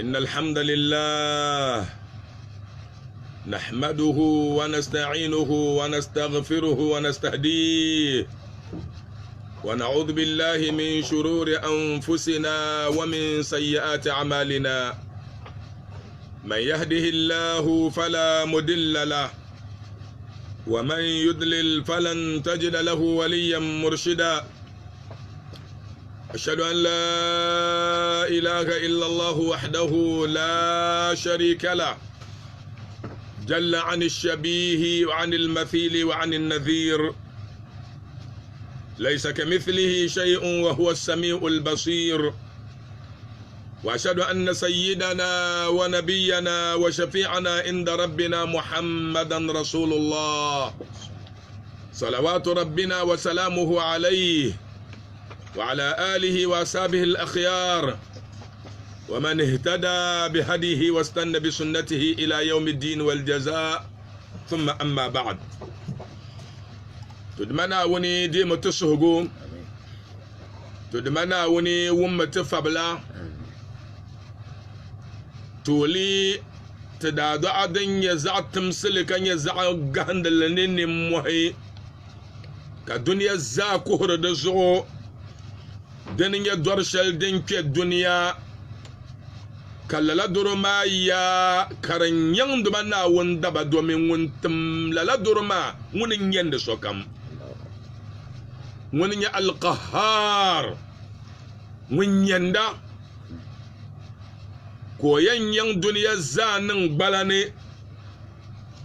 إن الحمد لله نحمده ونستعينه ونستغفره ونستهديه ونعوذ بالله من شرور أنفسنا ومن سيئات أعمالنا من يهده الله فلا مضل له ومن يضلل فلن تجد له وليا مرشدا أشهد أن لا إله إلا الله وحده لا شريك له جل عن الشبيه وعن المثيل وعن النذير ليس كمثله شيء وهو السميع البصير وأشهد أن سيدنا ونبينا وشفيعنا عند ربنا محمدا رسول الله صلوات ربنا وسلامه عليه وعلى آله وأصحابه الأخيار ومن اهتدى بهديه واستنى بسنته إلى يوم الدين والجزاء ثم أما بعد تدمنا وني دي متسهقون تدمنا وني ومتفبلا تولي تدادو عدن يزع تمسلك يزع قهند لنين موهي كدنيا زا كهر دزو دنيا دورشل دنك الدنيا كلا درما يا كرن يندما نا وندبا دومين ونتم لا درما ونن يند سوكم ونن القهار ون يندا koyan yan duniya za nan bala ne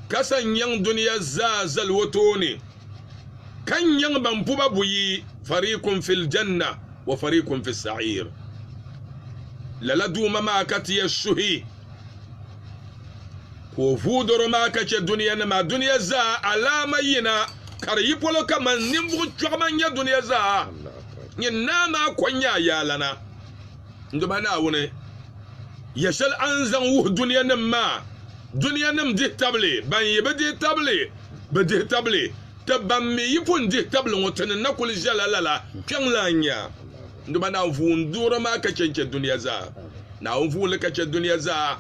kasan yan duniya za zalwato ne kan yan ban fuba buyi fariqun fil janna wa fariqun fis sa'ir laladu mama katiya shuhi ko fudoro ma kace duniya na ma duniya za alama yina karyi polo kaman nimbu chwaman ya duniya za yin nama kwanya yalana nduma na wune yashal anzan wuh duniya nam ma duniya nam di table ban yebe di table be di table tabam mi yipun di table ngoten na kul jalalala pyanglanya nduma na vunduro ma ka cence duniya za na vule ka cence duniya za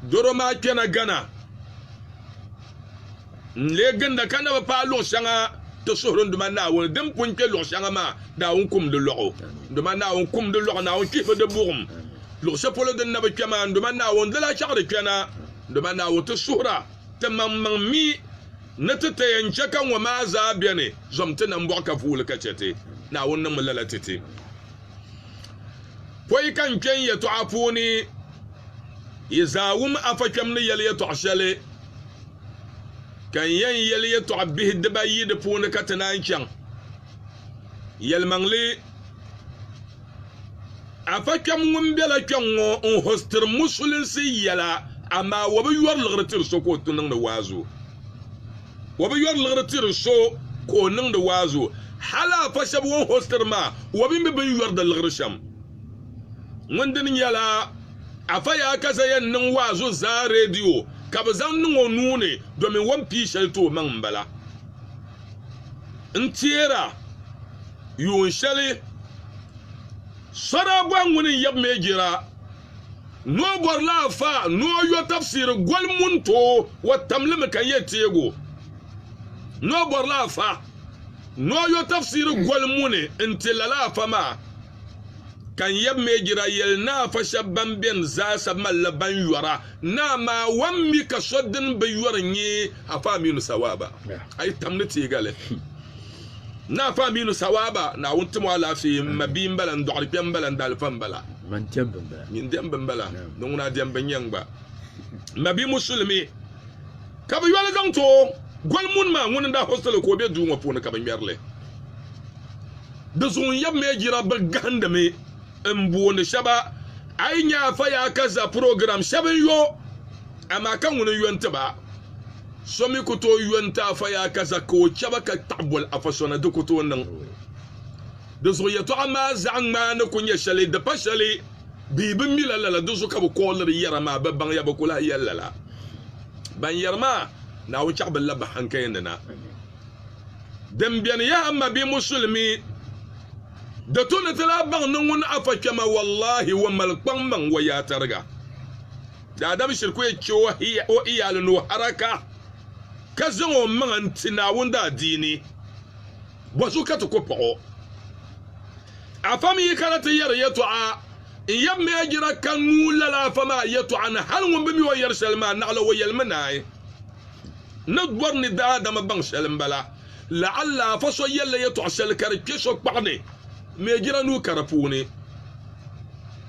doro ma kena gana le ganda kana ba palo shanga to sohron nduma na won dem punke lo shanga ma da won kum de lo nduma na won kum de lo na won kife de burum lo sepolo de na ba kema nduma na won de la chakre kena nduma na won to suhra tamam mi natata yanche kan wa ma za biane zomte na mboka vule ka chete na won na mulala tete poi kan ken ya to afuni yazawum afakam ne yele to ashale kan yan yele ya to abih de bayi de puni katanan kyan yel mangli afakam ngum bela kyan on hostir musulin si yala amma wabi yor lagretir so ko tunan da wazo wabi yor lagretir so ko nan da wazo hala fa shabwon hostir ma wabi me bayi yor da lagrisham wandin yala afaya kasa yan nan wazo za radio kabzan nan nune domin wan fishal to man bala ntira yun shale saragwan wani yab me gira no borla fa no yo tafsir gol munto wa tamlim kan yetego no borla fa no yo tafsir gol mune intilala fa ma kan yab me jira yel na fa shabban ben za sa mallaban yura na ma wammi ka soddin be yuranyi afa minu sawaba ai tamnati gale na fa minu sawaba na wuntumo ala fi mabim balan doqri pem balan dalfan bala man temben bala min demben bala don na demben yangba mabi muslimi ka be yola ganto gol mun ma won da hostel ko be duuma pona ka be merle da zun yab me jira ba ganda me mbuone shaba ay nya fa ya kaza program shaba yo ama kan woni yonta ba somi ko to yonta fa ya kaza ko shaba ka tabul afasona de ko to nan de zo ya to ama zan ma na kunya shale da fashale bibin milala da zo ka ko kollar yara ma babban ya ba kula yallala ban yarma na wuce abin labba hankayen da na dambiyan ya amma bi musulmi da tuna tala ban nan wani afa kama wallahi wa malkwan man wa ya targa da adam shirku ya ce o iyalin haraka ka zan o man tinawun da dini wasu ka ta ko pago afami karata yar yato a in yamma ya gira kan mulala fama yato an hal mun bi wa yar salma na ala wayal manai na dwarni da adam ban salim bala la alla fa so yalla yato asal kar kiso pagne me gira nu karapuni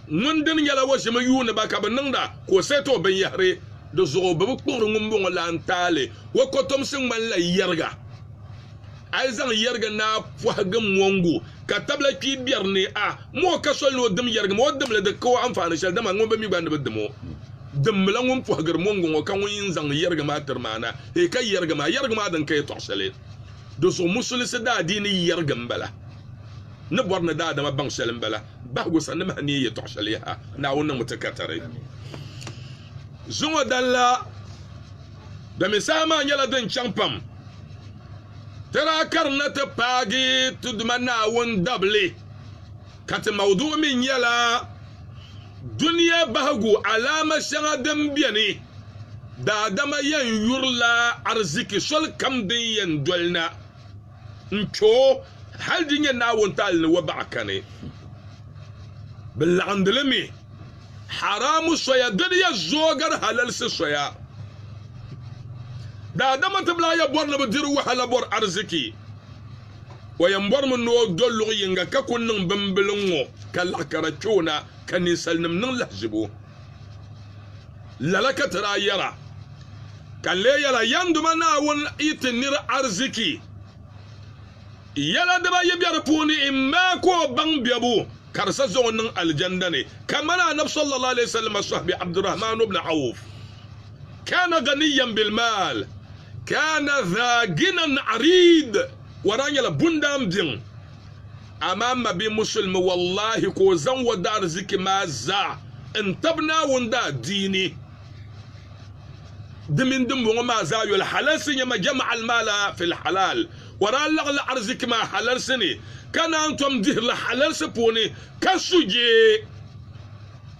mun din yala wasi ma yuna ba ka ban da ko sai to ban yare da zo ba ko ngum bon la antale wa ko tom sin man la yarga ai zan yarga na fahagin wango ka tabla ki biyar ne a mo ka so no dum yarga mo dum le da ko amfani shal da man ba mi ban da dum dum la ngum fahagar mongo kan won zan yarga ma tarmana e kai yarga ma dan kai to sale do so musulisi da dini yarga mbala ne borna da ma ban salim bala ba go san ma ni ya to sale ha na wannan mutakatare zuwa dalla da misama nyala dan champam tara karnata pagi tudmana won dable kat mawdu min yala dunya bahagu alama shanga dambiyani da dama yan yurla arziki sol kam din yan dolna ncho hal din na won tal ne wa bakane bil andlami haramu soya dadiya zogar halal se soya da dama tabla ya borna badiru wa halabor arziki wayan bor mun no dollu yinga ka kunnin bambilungo kal akarachuna kanisal nimnin lahjibu lalaka tarayara kalle yala yanduma na won itinir arziki yala da ba yabiyar puni imma ko bang biabu karsa zonin aljanna ne kamar annabi sallallahu alaihi wasallam sahbi abdurrahman ibn auf kana ganiyan bil mal كان ذا غنى عريض ورانيا لبندام دين امام بي مسلم والله كو زن ودار زكي ما زا انتبنا وندا ديني دمين دم وما زا الحلال سنه ما جمع المال في الحلال ورا لغل ارزك ما حلال سني كان انتم دير الحلال سبوني كسجي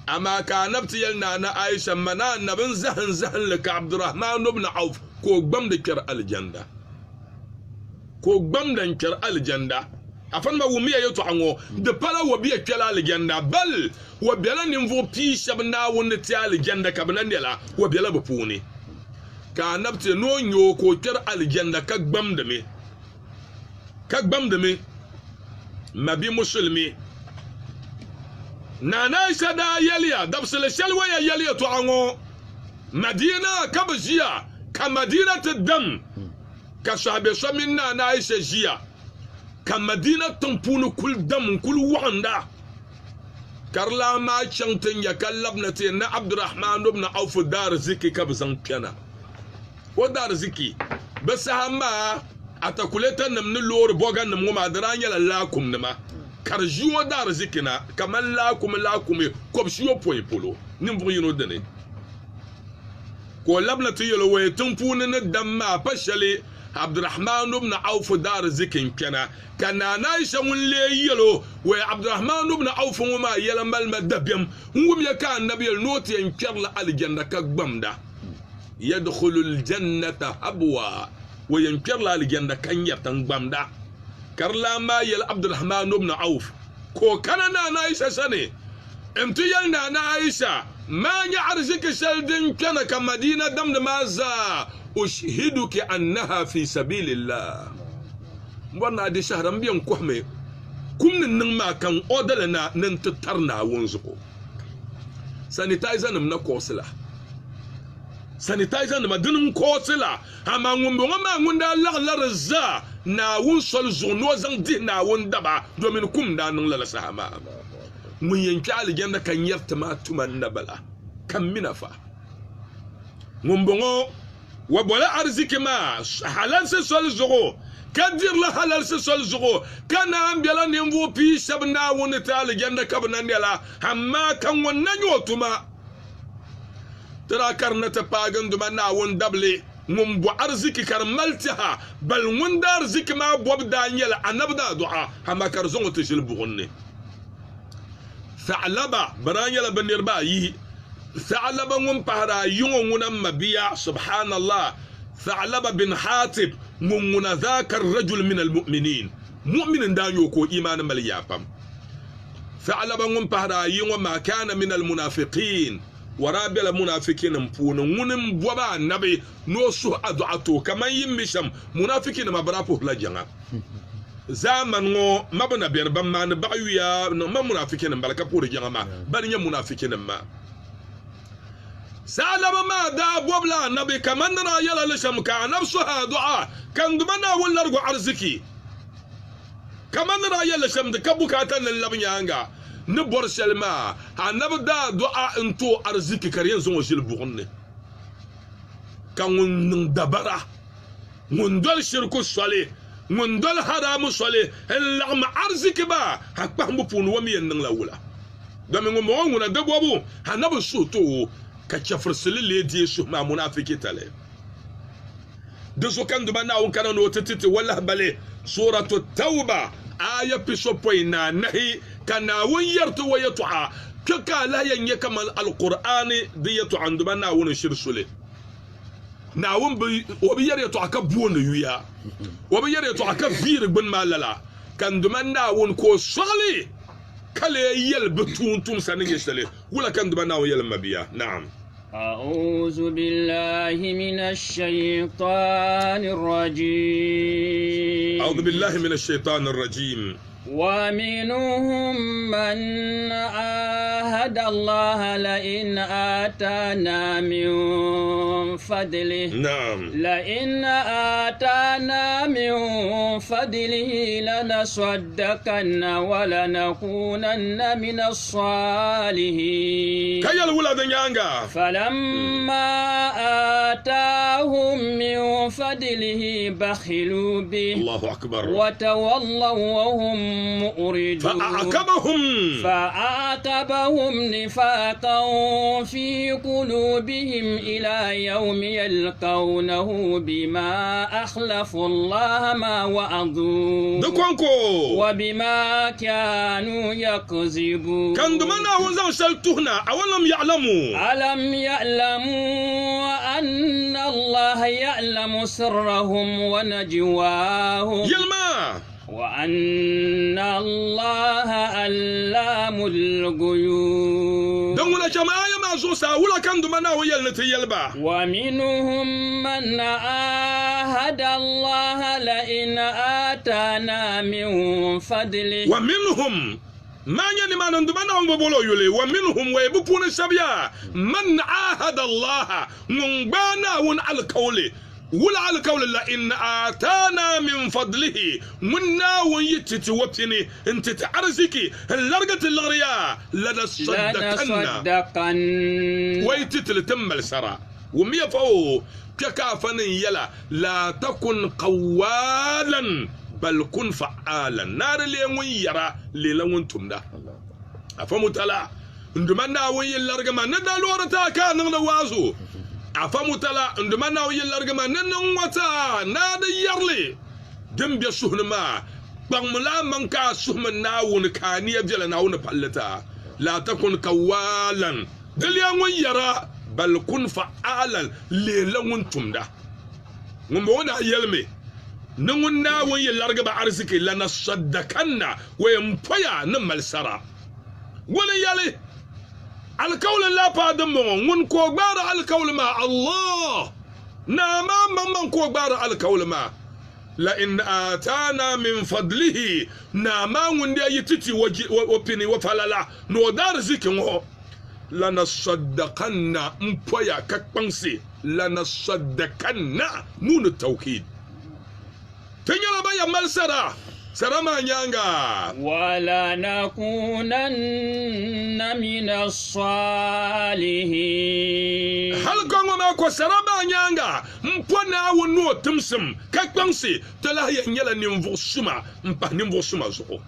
اما كان نبتيلنا انا عائشه منا نبن زهن لك عبد الرحمن بن عوف ko gbam da kyar aljanda afan ma wumiya yato ango de pala wo biya kyala aljanda bal wo bela nimvo pi shabna won ti aljanda kabna ndela wo bela ba puni ka nabte no nyo ko kyar aljanda ka gbam da me mabi muslimi nana shada yaliya dabsele shalwa ya yaliya to ango madina kabjiya كمدينة الدم كشعب شمنا نعيش جيا كمدينة تنبون كل دم كل وعندا كرلا ما شنتن يكلبنتي نا عبد الرحمن بن عوف دار زكي كبزن كنا ودار زكي بس هما اتاكولتا من اللور بوغا نمو مادرانيا لاكم نما كرجو دار زكينا كمان لاكم كوبشيو بوين بولو نمبو ينو دني ko labna yelo we tumpuni ne damma pashale abdurrahman ibn auf dar zikin kana kana naisha mun le yelo we abdurrahman ibn auf ma yela mal madabim ngum ya kan nabiyel noti en kerla aljanna ka gbamda yadkhulu aljannata abwa wa yankerla aljanna kan yatan gbamda karla ma yel abdurrahman ibn auf ko kana naisha sane امتى يلنا عائشة ما يعرزك سلدن كان كمدينة دم ماذا أشهدك أنها في سبيل الله وانا دي شهر مبين كوهمي كم ننما كان أودلنا ننتطرنا ونزقو سانيتايزا نمنا كوسلا سانيتايزا نما دنم كوسلا اما وما وندا لغلرزا na wun sol zono zan di na wun daba domin kum da nan lala sahama mun yanki aljanna kan yarta ma tuman nabala kan minafa mun bongo wa bola arziki ma halal se sol zogo kadir la halal se sol zogo kana ambela nimvo pi shabna wun ta aljanna kabna nela amma kan wannan yotuma tara karnata pagan duma na wun dable mun bu arziki karmaltaha bal mun da arziki ma bob daniel anabda du'a hama karzon tishil bugunne fa'laba baranyala banirba yi ثعلبا ومبهرا يوم مبيا سبحان الله ثعلب بن حاتب من ذاك الرجل من المؤمنين مؤمن دا يوكو إيمان مليابم ثعلبا ومبهرا يوم ما كان من المنافقين ورابل المنافقين مفون ونم بوبا النبي نوسو أدعتو كما يمشم منافقين ما برابو لجنا زمن ngo mabna ber bamman ba'ya ma munafikin baraka puri jama ban ya munafikin ma salama ma da bobla nabi kamandana yala lisham ka nafsuha du'a kan dumana wallargo arziki kamandana yala sham da kabukatan labnya anga ni bor selma anab da du'a into arziki kariyan sun washil bugunne kan mun dabara mun dal shirku salih mun dal haramu sole la ma arziki ba hakpa mu punu wa miyen nan lawula da min mo nguna da bobu hanabu soto ka chafrsili le die su ma munafiki tale de so kan duma na won kana no tititi wala bale suratu tauba aya piso poina nahi kana won yartu wa yatu'a kaka la yanye kamal alqur'ani diyatu anduma na won shirsule na won bi obi yare to aka buo na yuya obi yare to aka vir gbin malala kan duman na won ko soli kale yel betuntum sanin yesale wala kan duman na yel mabiya na'am أعوذ بالله من الشيطان الرجيم أعوذ بالله من الشيطان الرجيم ومنهم من عاهد الله لئن آتانا من فضله نعم لئن آتانا من فضله لنصدقن ولنكونن من الصالحين كيا الولد يانغا فلما آتاهم من فضله بخلوا به الله أكبر وتولوا وهم مؤردون فأعقبهم نفاقا في قلوبهم إلى يوم يلقونه بما أخلفوا الله ما وعدوه وبما كانوا يكذبون كان دمنا وزن سلتهنا أولم يعلموا أن الله يعلم سرهم ونجواهم يلما وأن الله علام الغيوب دمنا جماعة ما زوسا ولا كان دمنا ويلنتي يلبا ومنهم من عاهد الله لئن آتانا من فضله ومنهم ما يعني ما ندمنا وبولو يلي ومنهم ويبقون سبيا من عاهد الله منبانا ون على القول ولا على القول لئن آتانا من فضله منا ويتت وبتني انت تعرزكي اللرقة الغرياء لنصدقن ويتت لتم السرى ومية فوق ككافن يلا لا تكن قوالا بل كن فعالا نار ليون يرى ليلون تمدا أفهموا تلا ندمنا وين لرجما ندلوا رتاكا نغنوازو أفهموا تلا ندمنا وين لرجما ننوتا ناد يرلي دم بيسهن ما بغملا منكا سهم ناون كاني يبجل ناون بالتا لا تكن قوالا دليون يرى بل كن فعالا ليلون تمدا نمونا يلمي نمنا وين لرجما أرزكي لنا صدقنا ويمبيا نمال سرا ولا يلي القول لا بادمو ون كوغبار القول ما الله ناما من كوغبار القول ما لئن آتانا من فضله ناما ون يتتي وبني وفللا نودار زكي لنصدقن مبيا ككبنسي لنصدقن نون التوكيد تنيلا بيا ملسرا سرما نيانغا ولا نكونن من الصالحين هل كونغ ماكو سرما نيانغا مبونا ونو تمسم كاكبانسي تلا ينيلا نيمفو سما مبا نيمفو سما زو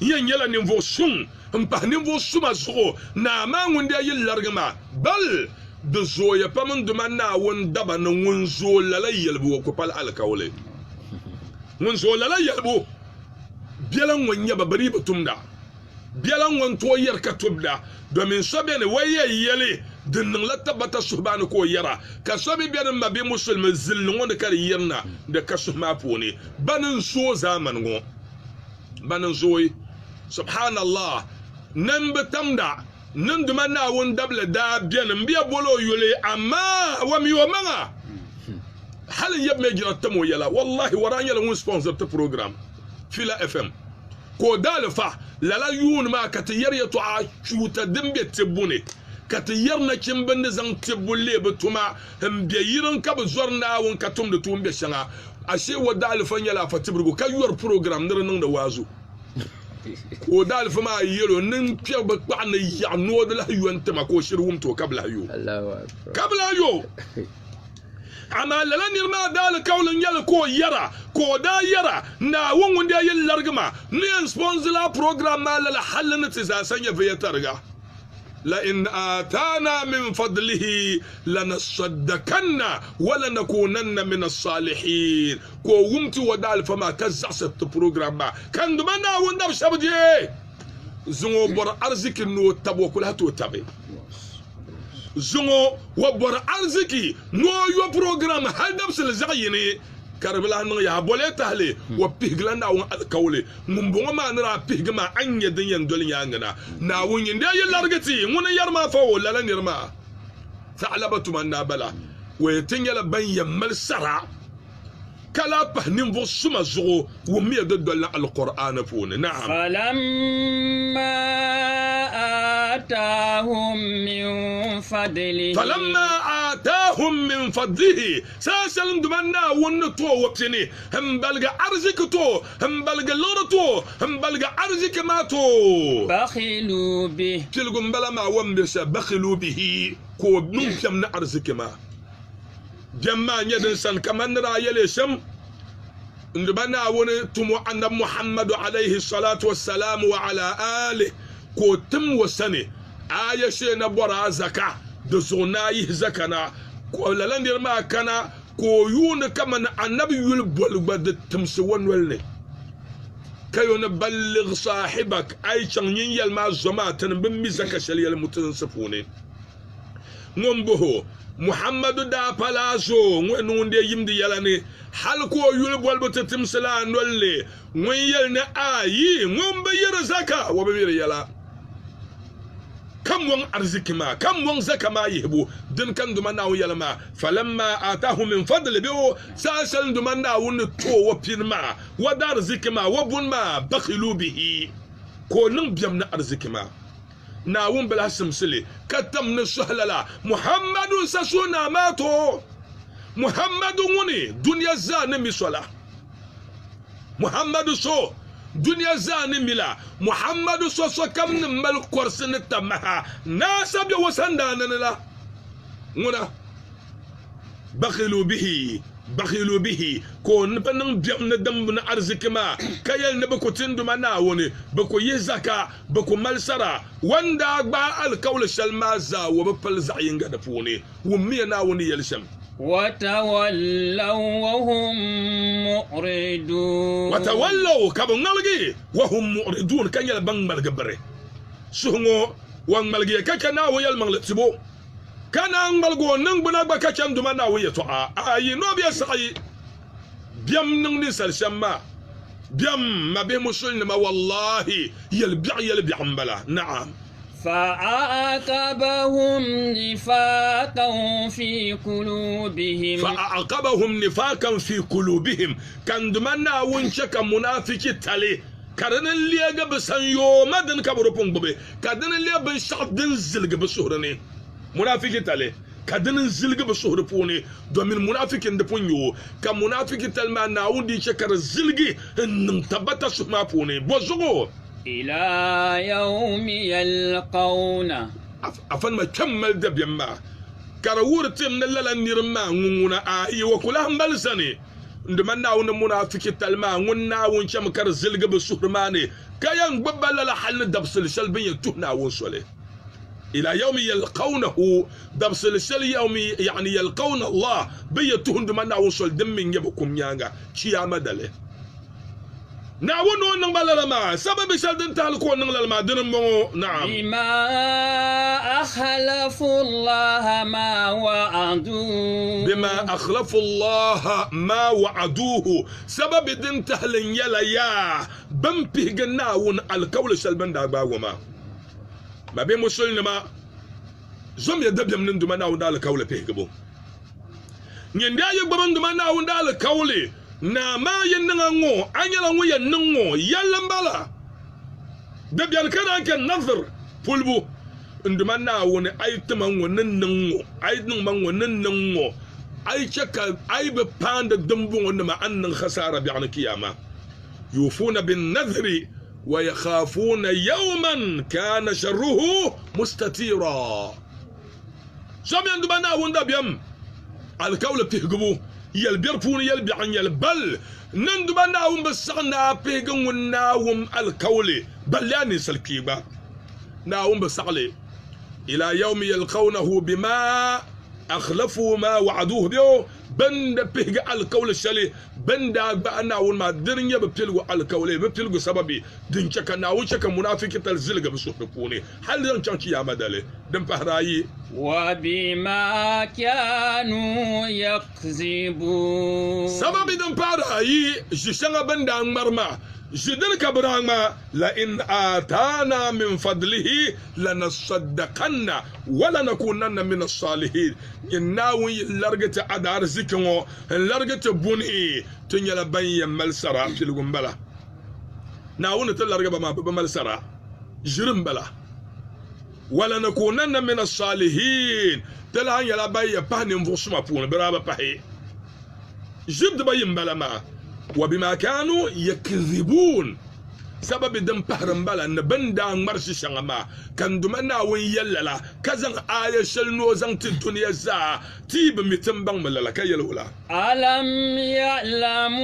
ينيلا نيمفو سم مبا نيمفو سما زو ناما وندي يلارغما بل دزو يبامن دمانا وندبا نونزو لا يلبو وكبال الكاولي منزو لا يلبو بيلان ونيا ببري بتمدا بيلان ون توير كتبدا دومين سبين ويه يلي dinning la tabata subhanahu ko yara ka so bi biyan ma bi musulmi zilni wanda kar yirna da ka ma poni banin so zaman ngo banin zoyi subhanallah nan bitamda nan duma na won dabla da biyan biya bolo yule amma wa mi wa manga hal yab me jira tamo yala wallahi waran yala won sponsor ta program fila fm ko dalfa lala yun ma ka tiyar ya to a chuta dimbe tibune ka tiyar na kimbin zan tibulle bituma biya yirin ka bu zorna won ka tum da tumbe shanga ashe wa dalfan yala fatibrugo kayuwar program nan da wazu ko dalfa ma yero nin fiya ba na ya no da la yuwan ma ko shirwum to kabla yo Allahu akbar kabla yo amma lalan yirma dal kaulin yal ko yara ko da yara na won da yin largama ni sponsor la program ma la halin ta sanya fiye targa la in atana min fadlihi lanasaddaqanna wa lanakunanna min as-salihin ko wumti wadal fama kazasat program ba kan duma na wanda shabje zungo bor arziki no tabo kula to tabe zungo wa bor arziki no yo program hadabsul zayini karbala nan ya bole tahle wa piglanda won alkawle mun bonga ma nara pigma anya din yan dolin ya ngana na won yin da yin largati mun yarma fa wala lan yarma ta'labatu man nabala wa yatinyala ban yamal sara kala pahnin vo suma zugo wa mi da dolla alquran fone na'am falamma atahum min fadlihi min fadlihi sasal dumanna wonno to woptini balga arziki to balga loro to balga arziki ma to bakhilu bi tilgum bala ma wambe sa bakhilu bihi ko num na arziki ma jamma nyadin san kaman rayele sham ndubana woni tumu annab muhammadu alayhi salatu wassalam wa ala alihi ko tum wasane aya she na bora zaka da zonayi zakana ko lalandir ma kana ko yuna kaman annabi yul bolgba da tumsi wonwel ne kayo na balligh sahibak ay chanyin yal ma zama tan bin mi zaka shaliyal mutun safune ngombo muhammadu da palaso ngwenu nde yimdi yalane hal ko yul bolbo tumsila nolle ngwen yel ne ayi ngombe yira zaka wo be yala kam won arziki ma kam won zaka ma yibu din kan duma na yalma falamma atahu min fadli bi sasal duma na won to wa pinma wa dar arziki ma wa bun ma bakhilu bihi ko nin biyam na arziki ma na won bala simsile katam na suhlala muhammadun sasuna mato muhammadun woni dunya zane misola muhammadu so dunya zani mila muhammadu so kam ni mal korsin tamaha na sabya wasanda nanala nguna bakhilu bihi ko npanan biam na dambu na arziki ma kayal ne bako tinduma na woni bako yizaka bako malsara wanda gba alkawl shalma za wa bapal zayinga da fune wummiya na woni yalsham وتولوا وهم معرضون وتولوا كبنالغي وهم معرضون كان يلبن ملغبره سونو وان ملغي كاكنا ويل مغلتبو كان ان ملغو نن بنا بكا كان دوما نا ويه تو اي نو بي سخي بيام نن ني سلشما بيام ما بي مسلم ما والله يلبع عمبلا نعم فأعقبهم نفاقا في قلوبهم كان دمنا ونشك منافق تالي كارن اللي بسان يو مدن كبربون ببي كادن اللي بشعدن زلق بسهرني منافق تالي كادن زلق بسهربوني دومين منافق اندفون يو كمنافق تالما ناون دي شكر زلقي انتبت سما بوني بوزغو إلى يوم يلقون أفن ما كمل دبيما كارورت من اللي نيرما نونا آي وكلهم بلسني عندما ناون منافق تلما نونا ونشم كرزلق بسهرماني كيان ببلا لحل دبسل شلبي تهنا ونسولي إلى يوم يلقونه دبسل شل يوم يعني يلقون الله بيتهن عندما ناون سول دم يبكم يانغا شيا مدله na wono nang balalama sababi shaldin tal ko nang lalma dirin mo na'am bima akhlafu Allah ma wa'adu bima akhlafu Allah ma wa'aduhu sababi din tahlin yala ya ban pihgan nawun alkawl shalban da bagoma ma be musulma zom ya dabyam nin duma nawun da alkawl pihgabo nyenda ya gbaban duma nawun da alkawl na ma yin nan ngo anyala ngo yan ngo yallan bala da biyan kana kan nazar fulbu induma na woni ay tuman wonin ngo ay nun man wonin ngo ay chaka ay be panda dumbu wonna ma annan khasara bi an kiyama yufuna bin nadhri wa yakhafuna yawman kana sharruhu mustatira sam yanduma na wonda biyam al kawla tihgubu yalbir puni yalbi an yalbal nan duba nawum basagna pegan wonnawum alkawli ballani salkiba nawum basagli ila yawmi yalqawnahu bima akhlafu ma wa'aduhu biyo banda pega alkawli shali banda ba nawun ma dirnya ba pilgu alkawli ba pilgu sababi din chaka nawun chaka munafiki talzilga bisu puni hal yan chanci ya madale dan fahrayi وبما كانوا يكذبون سبب دم فارهي جشنا بندا مرما جدل كبرما لئن آتانا من فضله لنصدقن ولنكونن من الصالحين يناوي لرجة أدار زكمو لرجة بني تنيل بين ملسرا في الجنبلا ناون تلرجة بما بملسرا جرم بلا ولنكونن من الصالحين تلها يلا باي بان فوسما بون برابا باي جبد باي بلا وبما كانوا يكذبون سبب دم بحرم بلا نبندا مرش شنغما كان دمنا وين يللا كزن آية شلنو زن الدنيا زا تيب متنبن مللا كيلولا ألم يعلموا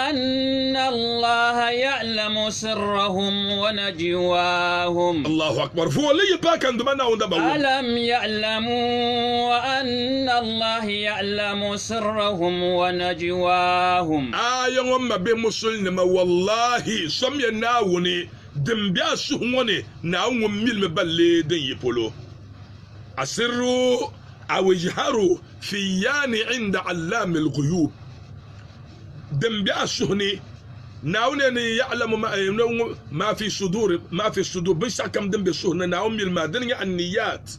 أن الله يعلم سرهم ونجواهم الله أكبر فولي باكن دمنا وندبوا ألم يعلموا أن الله يعلم سرهم ونجواهم آية وما بمسلم والله سمي ناوني دمبيا سهوني ناون ميل مبالي دن يبولو أسروا أو يجهروا فياني عند علام الغيوب دمبيا سهوني ناوني يعلم ما في صدور بس كم دم بسهنا ناون ميل ما دنيا النيات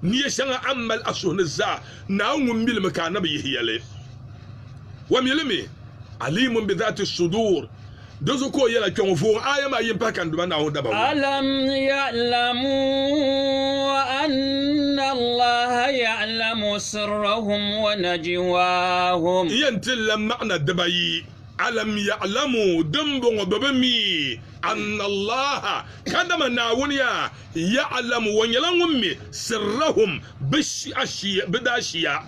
نية شنا عمل أسهن الزا ناون ميل مكان بيهي لي وميلمي عليم بذات الصدور دوزو كو يلا كون فو ايا ما يمبا كان دبنا هو دبا ألم يعلموا أن الله يعلم سرهم ونجواهم ينتل معنى دبي ألم يعلموا دمبو ببمي أن الله كدما ناونيا يعلم ونيلمي سرهم بشاشيا بداشيا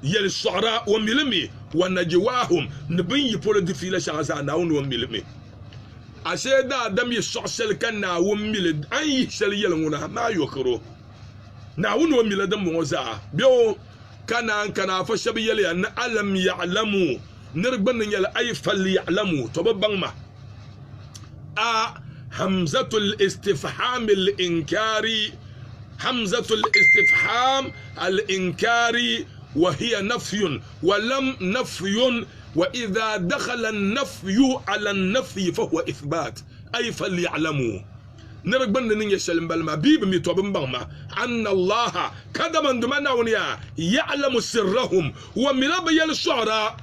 يل الشعراء وملمي ونجواهم نبين يقول دفيلة شغزا ناون وملمي أشيدا دم يشعشل كان ناون ملد أي شل يلمونا ما يوكرو ناون وملد موزا بيو كان فشبي يلي أن ألم يعلموا نربن يل أي فليعلموا تببن همزة الاستفهام الإنكاري همزة الاستفهام الإنكاري وهي نفي ولم نفي وإذا دخل النفي على النفي فهو إثبات أي فليعلموا نرقبن نين يسلم بالما بيب ميتوبن بغما أن الله كدما دمنا ونيا يعلم سرهم وملاب الشعراء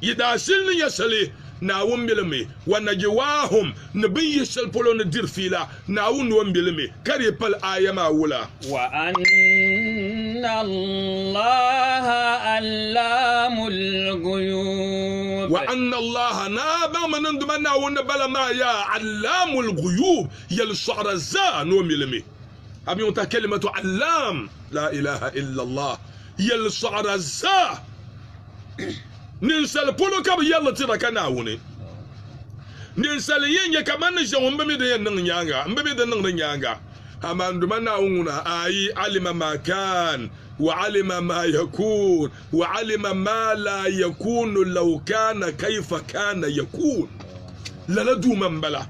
يداسلن يسلي ناون بلمي ونجواهم نبي يسل بولو ندير فيلا ناون وان بلمي كاري بل آية ما ولا وأن الله علام الغيوب وأن الله نابا من ندمنا ونبلا ما يا علام الغيوب يلشعر الزا نوم بلمي أبي أنت كلمة علام لا إله إلا الله يلشعر الزا ninsal polo kab yalla tira kana woni ninsal yenye kaman je mbemi de nan nyanga mbemi de nan nyanga amandu mana wuna ayi alima makan وعلم ما يكون وعلم ما لا يكون لو كان كيف كان يكون لندو من بلا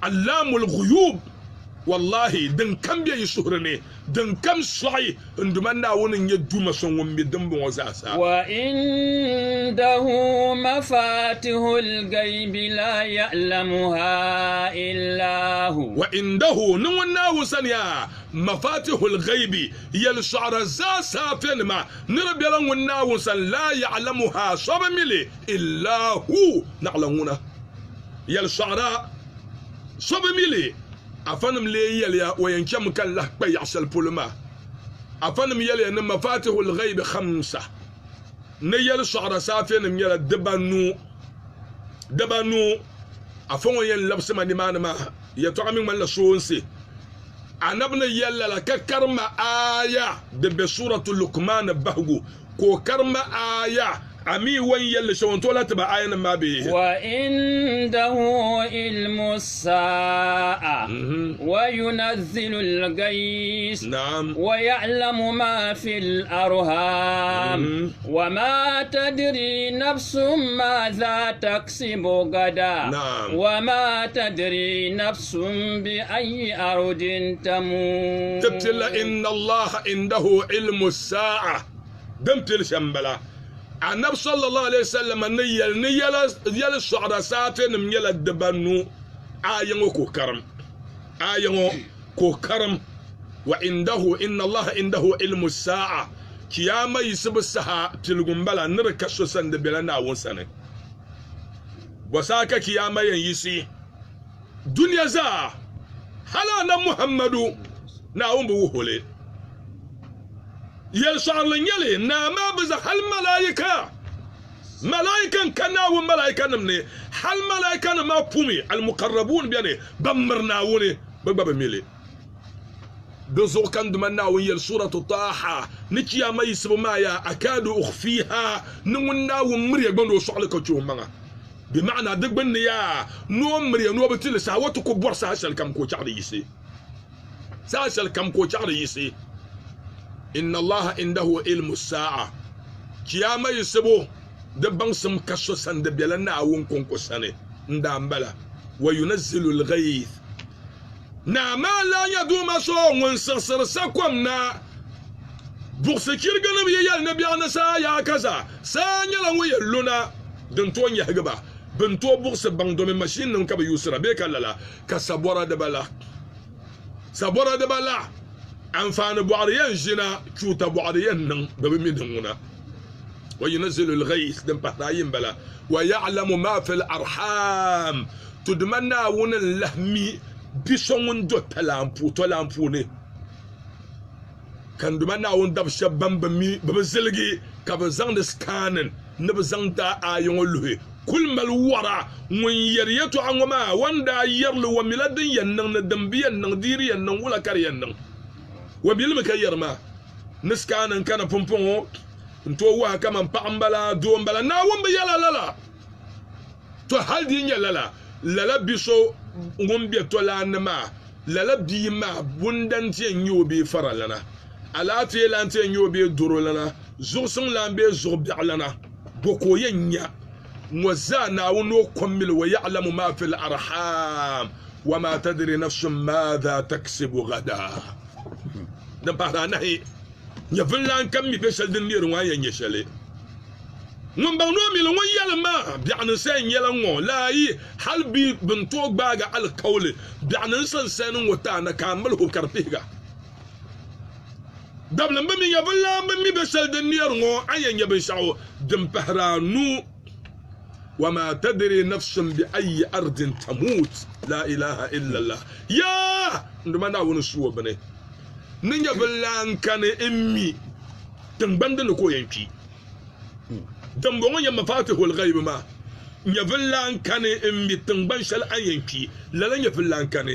علام الغيوب والله دن كم يسهرني دن كم صعي عندما ونن يدوم سون بدم وزاسا وعنده مفاتيح الغيب لا يعلمها إلا هو وعنده نونا وسنيا مفاتيح الغيب يلشعر زاسا فينما نربيلا ونا وسن لا يعلمها صبملي إلا هو نعلمونا يلشعر صبملي أفنم لي يلي وينكم كان له بيعسل بولما أفنم يلي أن مفاتيح الغيب 5 نيل شعر سافين يلا دبانو أفنم يلي لبس من ما يتعامل من لسونسي أنا ابن يلا لك كرم آية دب سورة اللقمان بهجو كو كرم آية أمي وين يلي شو أنتوا لا تبع آية ما بيه وعنده علم الساعة وينزل الغيث نعم ويعلم ما في الأرحام وما تدري نفس ماذا تكسب غدا نعم وما تدري نفس بأي أرض تموت تبتل إن الله عنده علم الساعة دمتل شمبلا النبي صلى الله عليه وسلم نيل الشعر ساتن نيل الدبنو آيانو كو كرم وعنده إن الله عنده علم الساعة كياما يسب الساعة تلغمبلا نركشو سند بلنا ونسنة وساكا كياما ينيسي دنيا زا هلا محمد ناوم بوهولي يلشعر لنيلي ناما بزا هل ملايكا كنا وملايكا نمني هل ملايكا ما بومي المقربون بياني بمرناوني بابا ميلي دزو كان دمنا ويل سورة طه نكيا ما يسب مايا أكاد أخفيها نونا ومريا بندو شعلك جوما بمعنى دقبن يا نو مريا نو بتل ساوتك بورس هاشل كم كو شعري يسي ساشل كم كو شعري يسي إن الله عنده علم الساعة كياما يسبو دبان سم كشو سند بيلنا ونكون كساني ندامبلا وينزل الغيث نعم لا يدوم سو ونسرسر سكومنا بوكسكير غنم يال نبي انا سا يا كذا سانيا لو يلونا دنتون يهغبا بنتو بوكس باندومي ماشين نكب يسرا بكلا كسبورا دبلا أنفان بوعريان جنا كوتا بوعريان نن بميدهونا وينزل الغيث دم بحرايم بلا ويعلم ما في الأرحام تدمنا ون اللهمي بيشون دو تلامبوني كان دمنا ون دب شبان بمزلجي كبزان سكانن نبزان دا آيون لهي كل ما الورع وين يريتو عنوما وان دا يرلو وميلادن ينن ندنبيا ننديري ينن ولا كريان وبيلم كيرما نسكان كان بومبون انتو وها كمان بامبلا دومبلا ناوم بيلا لا تو هل دي لا بيسو غومبي تولا نما لا بيما بوندانتي نيوبي فرالنا alati lanti nyobe duro lana zursun lambe zurbi lana boko yenya wazana wono komil wa ya'lamu ma fil arham wa ma tadri nafsun madha taksibu gada dan para nahi ya villan kam mi besal din ni ruwa yenya shale mun ba no mi lo yalma bi'an san yalango la yi halbi binto baga al qawli bi'an san sanin wata na kamal hu karfiga دبل بمي يبلا بمي بسل دنيرغو عين يبشعو دم بهرانو وما تدري نفس بأي أرض تموت لا إله إلا الله يا عندما نعون سوى بني نيا بلا كان إمي تنبند نكو ينكي دم بغن مفاتيح الغيب ما يبلا كان إمي تنبنشل أن ينكي لا يبلا كان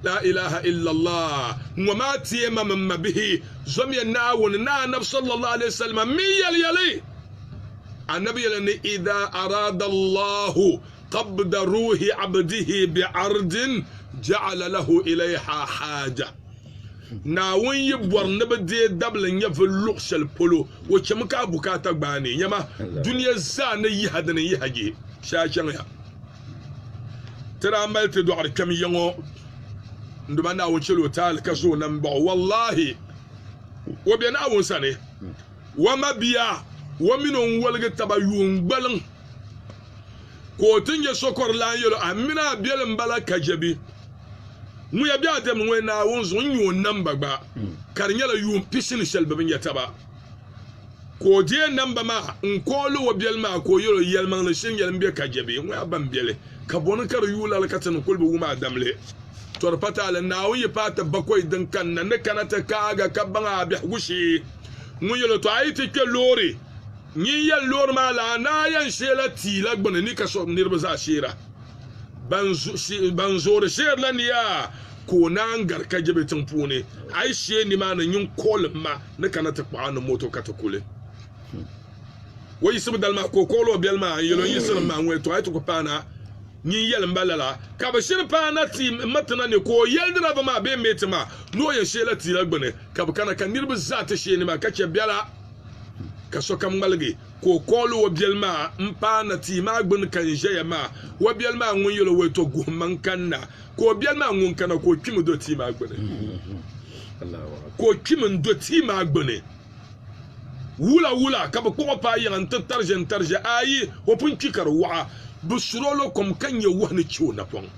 لا إله إلا الله وما تيما من به زمي الناون النبي صلى الله عليه وسلم ميل يلي النبي لأن إذا أراد الله قبض روح عبده بعرض جعل له إليها حاجة na won yi bor ne ba de dablan ya fa luxal polo wo kem ka bukata gbani yama duniya za na yi hadana yi hage shashan ya tara malte do ar kam yango nduma na won chelo tal kaso nan ba wallahi wo be na won sane wa mabiya wa minon walga tabayun gbalan ko tinje sokor la yelo amina biel mbala kajabi mu ya biya dem we na won zo nyu namba gba karnyala yu pisin shelbe bin yataba ko je namba ma nkolo wo biel ma ko yelo yelman le shin yelm be kajabi mu ya ban biele ka bon kar yu la katan kulbe wuma damle tor pata la na wi pata bakoy dan kan na kanata kaga kabanga bi gushi mu yelo to ayiti ke lori ni yan lor ma la na yan shela tila gbana ni ka so nirba za shira banzo da shir lan ya ko nan garka jibe tun pune ai she ni ma na yin kol ma na kana ta kwa na moto ka ta kule wai su dal ma ko kolo bel ma yelo yisir ma ngwe to ai to ko pana ni yel mbalala ka ba shir pana ti matana ne ko yel dira ba ma be metima no ya shela tila gbana ka ba kana kan nirba za ta she ni ma ka ce bela kaso kam malge ko kolo wabielma mpana ti ma gbun kan jeya ma wabielma ngun yelo weto gumman kanna ko bielma ngun kana ko kimu do ti ma gbune ko kimu do ti ma gbune wula ka ba ko pa yan tarje ayi wo pun kikar wa bu surolo kom kanye wahni ciwo na pon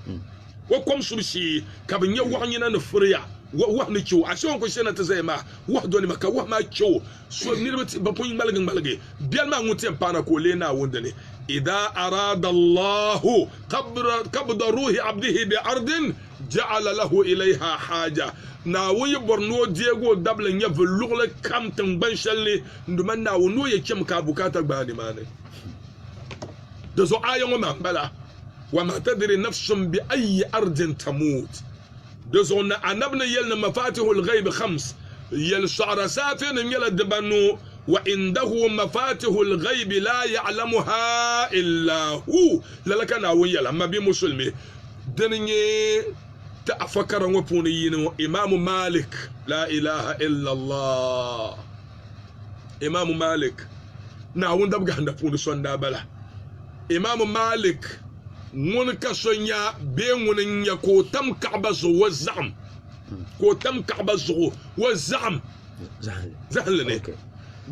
wo kom subshi ka ba nya wahni na furiya wahni ciwo a shon ko shena ta zai ma wahdo ni maka wah ma ciwo so nirbi ba pun malge bial ma nguti pana ko lena wonda ne idha arada Allah qabda ruhi abdihi bi ardin ja'ala lahu ilayha haja na wuyi borno diego dable nya vulugle kamtan ban shalle nduman na wono ya kem ka bukata gbani mane da zo ayan ma bala wa ma tadri nafsun bi ayi ardin tamut da zo na anabna yalna mafatihul ghaib khams yal shu'ara safin yal dabanu wa indahu mafatihul ghaib la ya'lamuha illa hu lalaka na wuyi amma bi musulmi danye ta fakara wapuni yino Imam Malik la ilaha illa Allah Imam Malik na wunda buga handa puni sonda bala Imam Malik ngun ka sonya be ngun nya ko tam Kaaba zo wazam ko tam Kaaba zo wazam zahal ne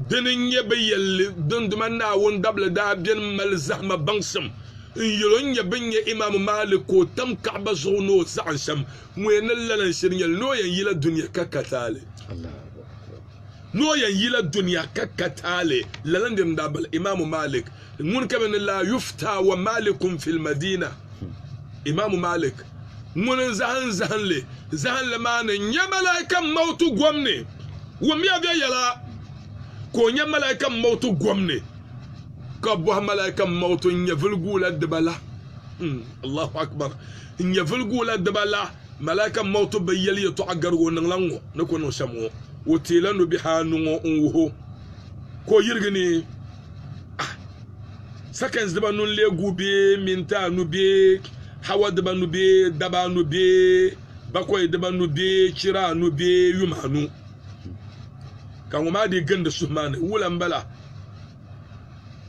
dinin ya bayyal dunduman na wunda bla da bin mal zahma bangsam yolon ya binye Imam Malik ko tam Kaaba zo no sa'an sham muyenal lalan shirin no yan yila dunya kakatale no yan yila dunya kakatale lalan din dabal Imam Malik mun kaman la yufta wa malikum fil madina Imam Malik mun zahan le manan ya malaikan mautu gwamne wa miya ga yala ko nya malaikan mautu gwamne ka bo malaikan mautu nya vulgula dabala Allahu akbar nya vulgula dabala malaikan mautu bayyali to agargo nan lango nako no shamo wotilanu bihanu unwo ko yirgini seconds daba nun legu be minta nu be hawa daba nu be daba nu be bakoy daba nu be chira nu be yumanu kan ma di ganda sumane wulan bala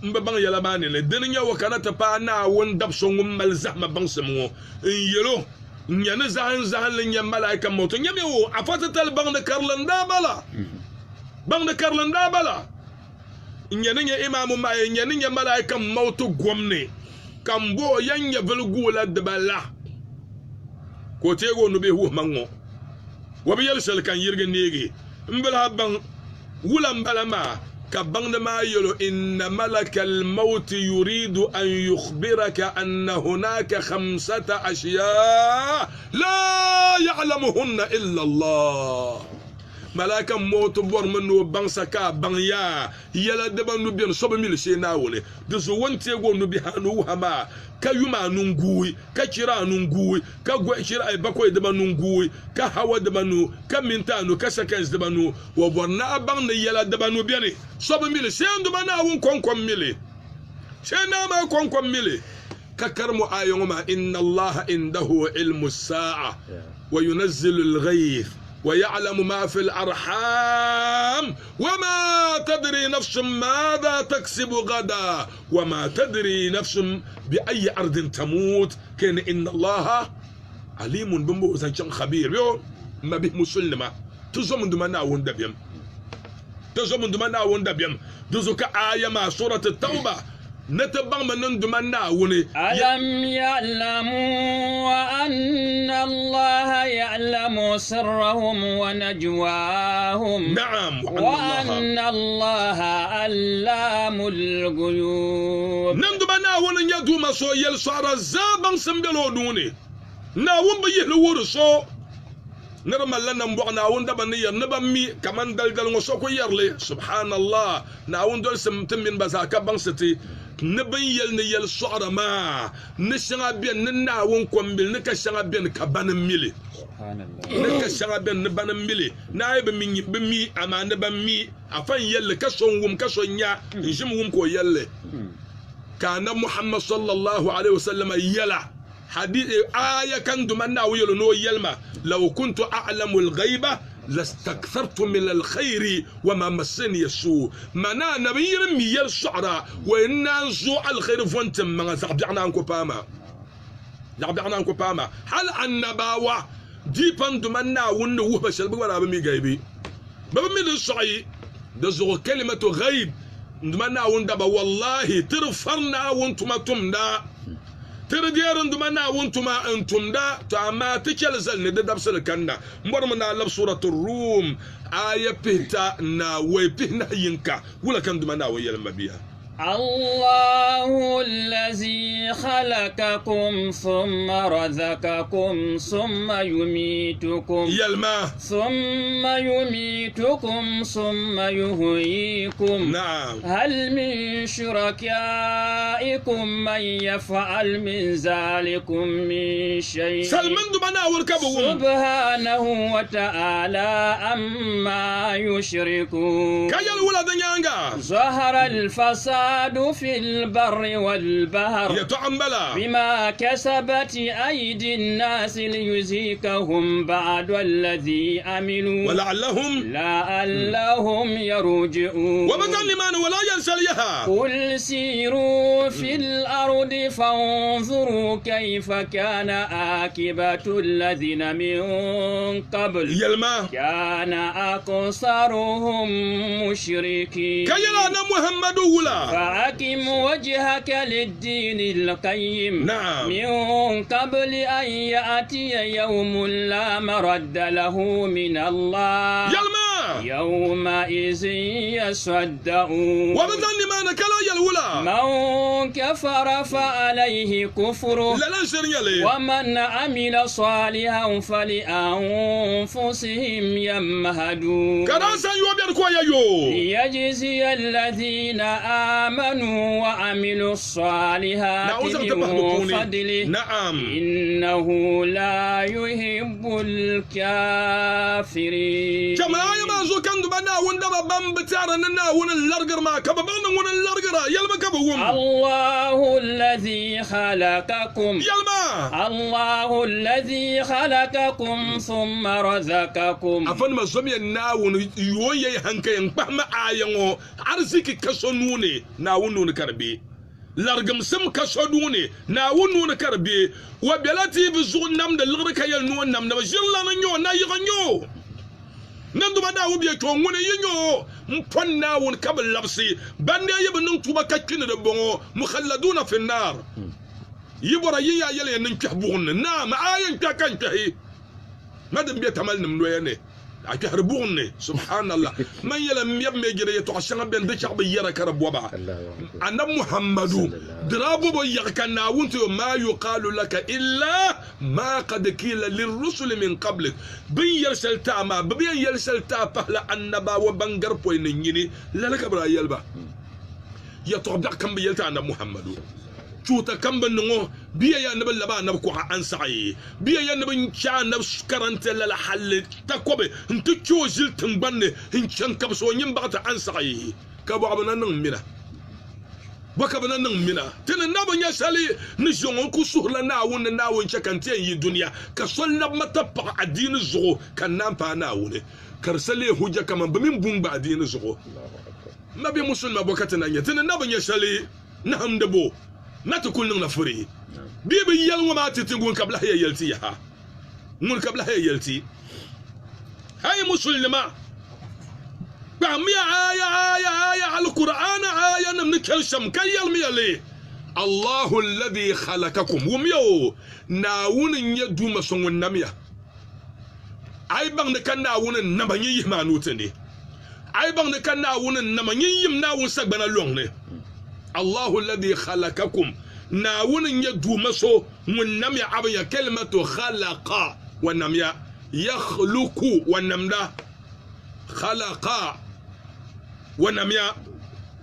mba bang yala bane le deninya wakana ta pa na won dab so ngum mal zahma bang samo yelo nyane zahan le nyam malaika moto nyame wo afata tal bang de karlanda bala nyane Imam ma nyane malaika moto gomne kambo yanya velgula de bala ko tego no be hu mango wabi yel sel kan yirge negi mbala bang wulan bala ma كبغنا ما يلو إن ملك الموت يريد أن يخبرك أن هناك 5 أشياء لا يعلمهن إلا الله ملاك موت بور منو بانسكا بانيا يلا دبانو بين صوب ميل سيناولي دزو وانتي غونو بيهانو هما كيما نونغوي كشيرا نونغوي كغوشيرا اي باكوي دبانو نونغوي كهوا دبانو كمنتانو كسكنز دبانو وبرنا بان يلا دبانو بيني صوب ميل سيندو بنا وون كونكم ميلي سينا ما كونكم ميلي ككرمو ايوما ان الله عنده علم الساعه وينزل الغيث ويعلم ما في الأرحام وما تدري نفس ماذا تكسب غدا وما تدري نفس بأي أرض تموت كان إن الله عليم بمبو زنشان خبير يو ما به مسلمة تزوم دمنا وندبيم تزوم دمنا وندبيم دوزك آية ما سورة التوبة نتبع من دمنا وني ألم يعلموا أن الله يعلم سرهم ونجواهم نعم وأن الله علام الغيوب نندمنا وني يدو ما سو يل سارة زابن سمبلو دوني ناوم بيهلو ورسو نرمى لنا مبغنا وندا بنيا نبمي كمان دلدل وسوكو يرلي سبحان الله ناون دول سمتم من بزاكا بانستي نبين يل صعر ما نشنا بين ناون كومبل نكشنا بين كبان ميلي سبحان الله نكشنا بين نبان ميلي نايب مي بمي اما نبمي افان يل كسون وم كسون يا نجم وم كو يل كان محمد صلى الله عليه وسلم يلا حديث آية كان دمنا ويلو نو يلما لو كنت أعلم الغيبة لاستكثرت من الخير وما مسني السوء منا نبي رمي الشعراء وإن نزو الخير فانتم ما زعبعنا عنكو باما هل النباوة ديبان دمنا ونو بشل بوانا بمي غيبي بمي للصعي دزو كلمة غيب دمنا وندبا والله ترفرنا وانتما تمنا ترديرن دمنا وانتما انتم دا تعما تكل زلني دبسل كنا مرمنا لب سورة الروم آية بيتا نا ويبهنا ينكا ولا كان دمنا ويلما بيها الله الذي خلقكم ثم رزقكم ثم يميتكم يلما ثم يميتكم ثم يحييكم نعم هل من شركائكم من يفعل من ذلكم من شيء سلمان دمنا والكبو سبحانه وتعالى أما يشركون كيال ولا دنيانغا ظهر الفساد في البر والبحر يتعملا بما كسبت أيدي الناس ليذيقهم بعد الذي عملوا ولعلهم يرجعون ومثل لمن ولا ينسليها قل سيروا في الأرض فانظروا كيف كان عاقبة الذين من قبل يلما كان أكثرهم مشركين كيلا محمد ولا فأقم وجهك للدين القيم نعم من قبل أن يأتي يوم لا مرد له من الله يلما يومئذ يصدعون ومثل لمن كلا يلولا من كفر فعليه كفره ومن عمل صالحا فلأنفسهم يمهدون ليجزي الذين آمنوا وعملوا الصالحات من فضله نعم إنه لا يحب الكافرين جماعة ما زو كان دبنا وندبا بامبتارنا ونلرجر ما كببنا ونلرجر يلما كبوم الله الذي خلقكم يلما الله الذي خلقكم ثم رزقكم أفن ما سمي ناون يوي هنكي ينبهم آيانو أرزيكي كسونوني ناون كربي largam sim kasoduni na wunu na karbe wa belati bi zu nam da lirka yel no nam na jirla na nyo na yiganyo nan duma da wubi to ngone yinyo mpon na won kabal labsi bande yeb nun tuba kakkin da bongo mukhalladuna fi nar yibora yiya yele nan kahbun na ma ayan takan tahi madan bi tamal nim no yene أكهربوني سبحان الله من يلم يبمي جري يتعشان بين دشع بيرا كرب وبا أنا محمد درابو بيغكنا وانتو ما يقال لك إلا ما قد كيل للرسل من قبلك بين يرسل تاما بين يرسل تابا لأنبا وبنجر بوينيني لا لك برا يلبا يتعبدع كم بيلتا أنا محمد شوتا كم بنو بيا يا نبل لبا نبكو عن سعي بيا يا نبل شان نفس كرنت لا حل تكوب انت تشو زلت بن ان كان كبسو ينبغت عن سعي كبو عبنا نمنا baka bana nan mina tinin na ban ya sali ni jongon ku suhla na wun chakantiyan yi duniya ka sonna mata pa adini zo kan nan pa na wune karsale hujja kaman bamin bumba adini zo nabi musulma bokata nan ya tinin na ban ya sali na hamdabo na ta kullun na fure bibi yalwa ma titingun kabla ya yalti ha mun kabla ya yalti hay musulma بعمي آية القرآن آية نمكلشم كيال ميالي الله الذي خلقكم وميو ناون يدو مسون النمية أي بان نكان ناون النماني يمانوتني أي بان نكان ناون النماني يمناون سقبنا لوني الله الذي خلقكم ناون يدو مسو النمية عبيا كلمة خلق والنمية يخلق والنمية خلق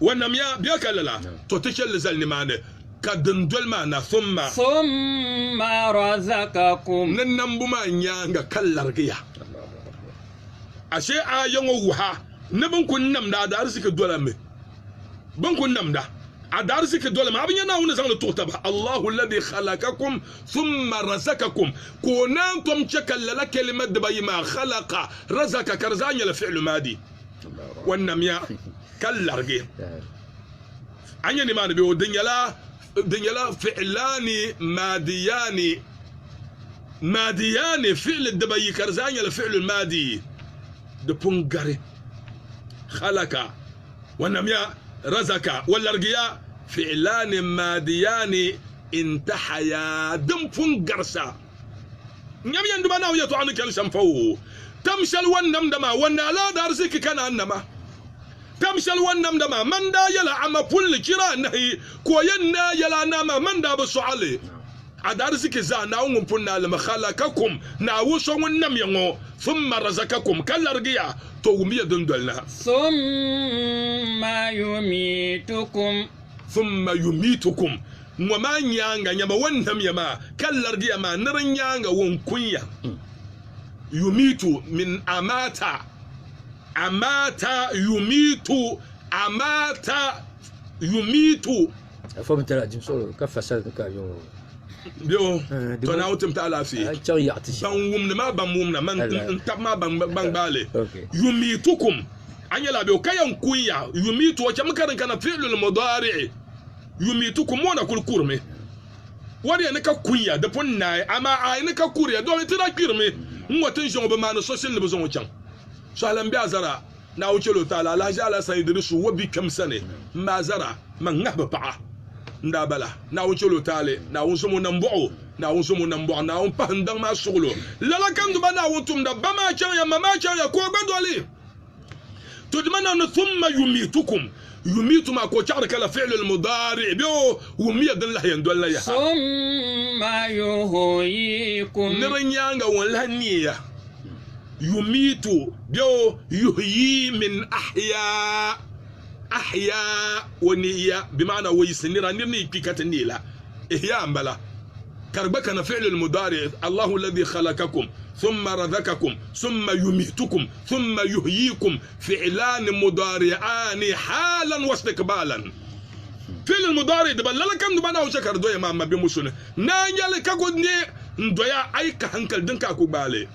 ونميا بيك لا تتشل زلني معنا كدندل معنا ثم رزقكم ننبو ما نيانغا كالرقيا أشياء ينوها نبنكن نمدا دارسك الدولة بنكن نمدا أدارسك الدولة ما بينا ونزعل توتبه الله الذي خلقكم ثم رزقكم كونانكم تشكل لك كلمة دبي ما خلق رزق كرزان لفعل مادي والنميا كالرقي أني ما نبيه دنيلا فعلان ماديان فعل الدبي كرزان لفعل المادي دبونغاري خلق والنميا رزق والرقيا فعلان ماديان انتحيا دمفون قرصا نعم يندما ناو يتوانك الشنفو تمشل ونم دما ونا لا دارسك كان انما تمشل ونم دما من دا يلا عما بول كرا نهي كوينا يلا نما من دا بسعالي أدارسك زانا ونفنا لما خلقكم ناوشو ونم ينو ثم رزقكم كالرقيا تومية دندلنا ثم يميتكم وما نيانغا نيما ونهم يما كالرقيا ما نرن نيانغا ونكويا يميت من أماتا يميت فهم ترى جمسول كفى سنة كايو بيو تناوتم تعالى فيه بانومنا من انتب ما بالي يميتكم أنيلا بيو كاين كويا يميت وكما كان فعل المضارع يميتكم وانا كل كورمي wani ne ka kunya da punna amma ai ne ka kuriya do tira kirme ngotin jon ba man social ne bazon wucan so alan bi azara na wuce lo taala la jala sayidrisu wabi kamsane mazara man ngaba pa nda bala na wuce lo taale na wunso mo nambo na wunso mo nambo na on pa ndang ma suglo lala kan du bana wutum da ba ma chan ya mama chan ya ko gbadoli to dimana no thumma yumitukum يميت ما كوشارك على فعل المضارع بيو ومية دن الله يندول لها ثم يهيكم نرنيانغا ولا نية يميت بيو يحيي من أحياء ونية بمعنى ويسنيرا نرني بيكات النيلة إحياء بلا كربكنا فعل المضارع الله الذي خلقكم ثم رزقكم ثم يميتكم ثم يحييكم فعلان مضارعان حالا واستقبالا فعل المضارع دبل لا كان دبنا وشكر دويا ما بيمسون نانيال كاكودني ندويا اي كهنكل دنكا كو بالي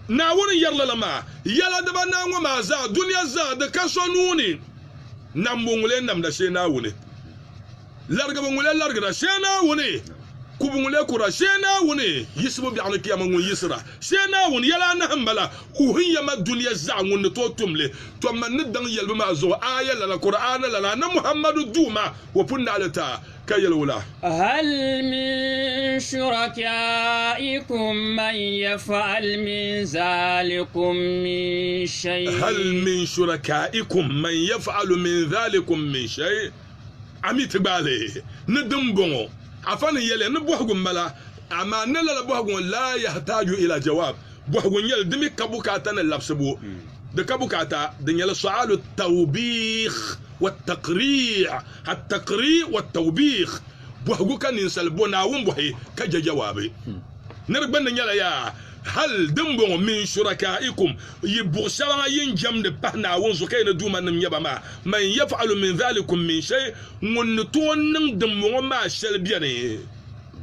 ناون يرلا لما يلا دبنا وما زا دنيا زا دكاسونوني نامبونغلي نامدا شيناوني لارغبونغلي لارغدا شيناوني kubungule kura shena woni yisbu bi an kiyama ngun yisra shena woni yala na hambala uhiya ma dunya za ngun to tumle to man dan yelbe ma zo aya la qur'an la na muhammadu duma wa punna alata kayal wala hal min shurakaikum man yaf'al min zalikum min shay hal min shurakaikum man yaf'al min zalikum min shay amit bale nadum bongo afan yele ne bohgum mala ama ne la bohgum la yahtaju ila jawab bohgum yel dimi kabukata ne labsbu de kabukata de yel su'alu tawbikh والتقريع التقريع والتوبيخ بوهجو كان ينسل بوناوم بوهي كجا جوابي نربنا يلا يا hal dimbo min shurakaikum yibushawa yin jamde pahna won zo kayna duma nim yaba ma man yaf'alu min dhalikum min shay mun to ning dimbo ma shel biane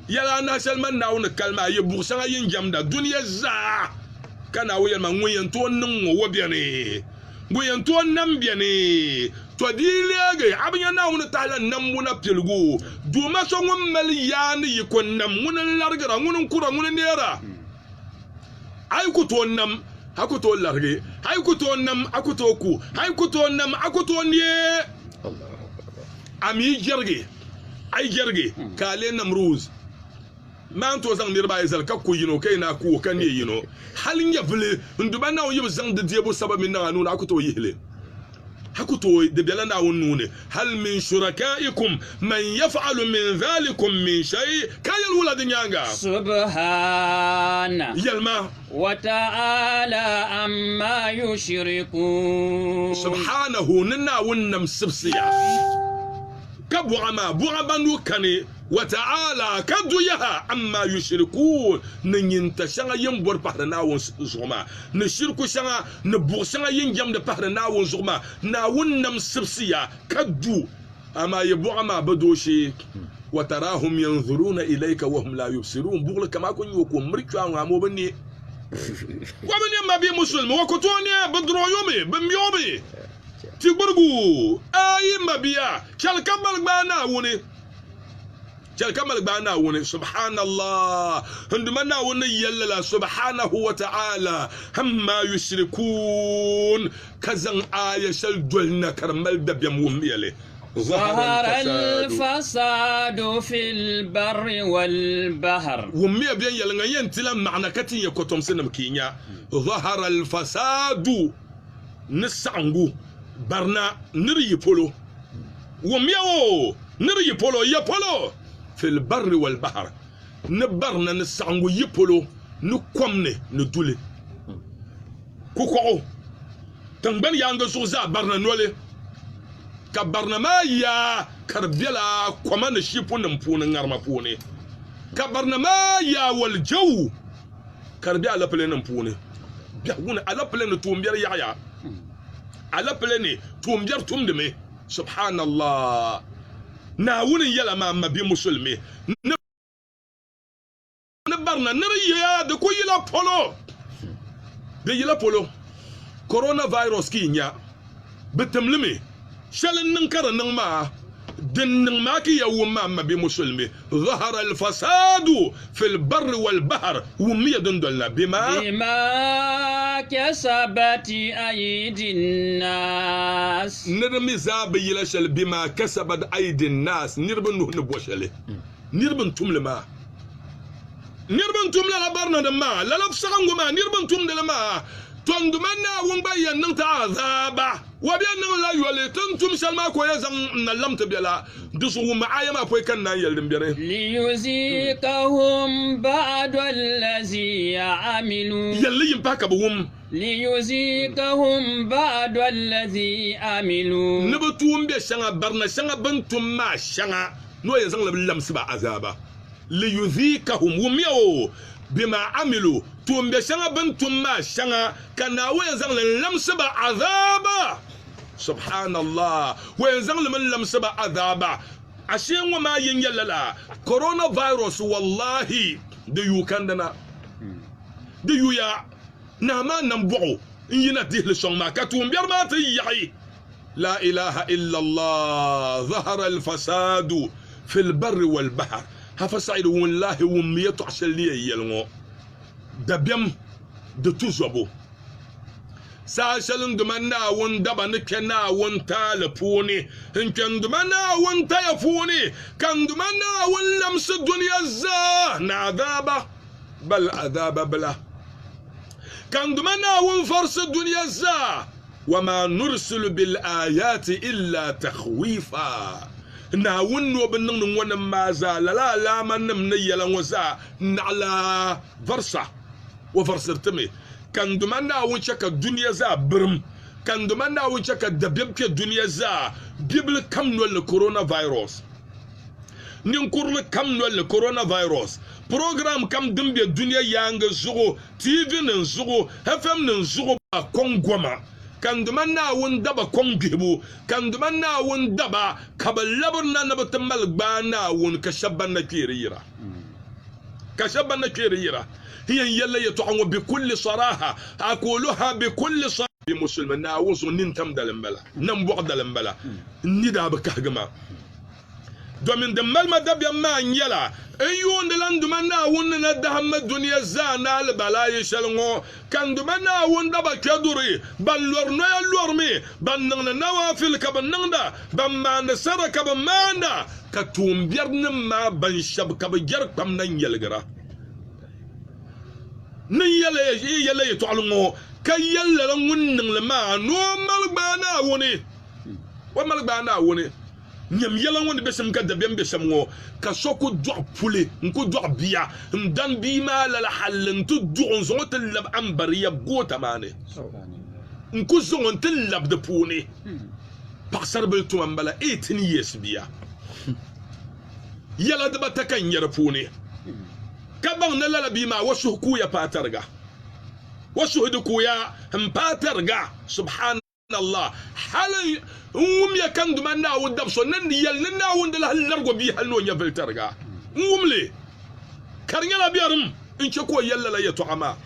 yala na shel man na won kalma yibushawa yin jamda duniya za kana wo yelma ngoyen to ning wo biane ngoyen to nam biane to dilege abinya na won taala nam wona pelgu duma so ngum mel yani yikon nam mun largara mun kura mun nera ay ku to nam hakuto large ay ku to nam akuto ku ay ku to nam akuto nie ami jerge ay jerge kale namruz man to zang mirba izal ka ku yino kai na ku kan ne yino halin ya vle nduba na yi zang de diebo sababu na anu akuto yele hakuto de bela na wonune hal min shurakaikum man yaf'alu min dhalikum min shay kayal wala dinyanga subhana yalma wa ta'ala amma yushrikun subhanahu nana wonnam sibsiya kabu ama bu abanu kane wa ta'ala kaduyaha amma yushrikun nin tashanga yimbor pahna won zuma ne shirku shanga ne bu shanga yin jam de pahna won zuma na wonnam sibsiya kadu ama yabu ama badoshi wa tarahum yanzuruna ilayka wa hum la yubsirun bugla kama kun yo ko murkwa ngamo bane wa bane mabi muslim wa ko to ne badro yomi bamyomi tigburgu ayi mabiya shal kamal gbana woni shal kamal gbana woni subhanallah ndumana woni yalla subhanahu wa ta'ala hamma yushrikun kazan aya shal dolna karmal dabyam wumiyale ظهر الفساد في البر والبحر ومي بين يلنغا ينتلا معنى كتين يكوتوم سنم كينيا ظهر الفساد نسانغو برنا نري بولو ومي او نري بولو يبولو في البر والبحر نبرنا نسانغو يبولو نكومني ندولي كوكو تنبن يانغا سوزا برنا نولي ka barnama ya karbela kuma na shifunin funin arma fune ka barnama ya wal jaw karbi ala plenin fune biya wuna ala plenin tumbiyar yaya ala plenin tumbiyar tumdime subhanallah na wunin yala ma mabi musulmi na barna nariya da ko yila polo da yila polo coronavirus kinya bitamlimi شلن ننكر نغما دن نغماكي يوم ما بمسلمي ظهر الفساد في البر والبحر ومية دندلنا بما كسبت أيدي الناس نرمي زابي لشل بما كسبت أيدي الناس نربن نبوشلي نربن تملما نربن تملا لبرنا دما لا لفسخنغو ما نربن تملا ما تندمنا ونبين ننت عذابا وبيان لا يولي تنتم سلما كويزا نلم تبيلا دسو معايا ما بوي كان يلدم بيري ليذيقهم بعد الذي عملوا يلي يمباك بهم ليذيقهم بعد الذي عملوا نبتوم بي شنغا برنا شنغا بنتم ما شنغا نو يزن لم سبا عذابا ليذيقهم وميو بما عملوا توم بشanga بنتم ما شanga كنا وينزل لمسبا عذابا سبحان الله وينزل من لمسبا عذابا عشان وما ينيللا كورونا فيروس والله ديو كندنا ديو يا نما نمبو ينا ديه لشون ما كتوم بير ما تيعي لا اله الا الله ظهر الفساد في البر والبحر هفسعيد والله وميتو عشان لي يلغو dabiam de tuzobo sa shalin dumanna won daba ne kena won ta le puni kan dumanna won ta ya puni kan dumanna won lams dunya za na adaba bal adaba bala kan dumanna won fars dunya za wama nursilu bil ayati illa takhwifa na wunno binnin wannan maza la man ne yalan wasa na la farsa وفرسرتمي كان دمنا ونشك الدنيا زا برم كان دمنا ونشك دبيبك الدنيا زا بيبل كم نول الكورونا فيروس ننكر كم نول الكورونا فيروس program kam dimbe duniya yanga zugo TV nin zugo FM nin zugo ba kongoma kan duman na wun daba kongibu kan duman na wun daba kabalabur na nabatamal ba na wun kashaban na kirira كشبنا كيريرا هي يلا يتعون بكل صراحة أقولها بكل صراحة مسلمنا وصل ننتم دلمبلا نمبوع دلمبلا ندا بكهجما دومين دمال ما دبي ما يلا أيون دلان دمنا ون ندهم الدنيا زانا البلا يشلون كان دمنا ون دبا كدوري بلورنا يلورمي بننا نوافل كبننا بما نسر كبمانا كتوم بيرن ما بنشب كبجر كم نيلجرا نيلا يتعلمو كيلا لون لما نومال بانا وني ومال بانا وني nyam yela woni besem ka dabem besem wo ka soko do pule nko do biya ndan bi ma la halin tu do on tel lab ambariya gota mane nko zon tel lab de puni pasar bel to ambala 18 years biya yela de batakan yara puni ka bang na la bi ma wasu ku ya patarga wasu hidu ku ya patarga subhanallah halay يا كان دمنا ودبسو نن يلنا وندلا هلرغو بي هلنو يفلترغا لي كارنيلا بيارم ان شكو يلا لا يتعما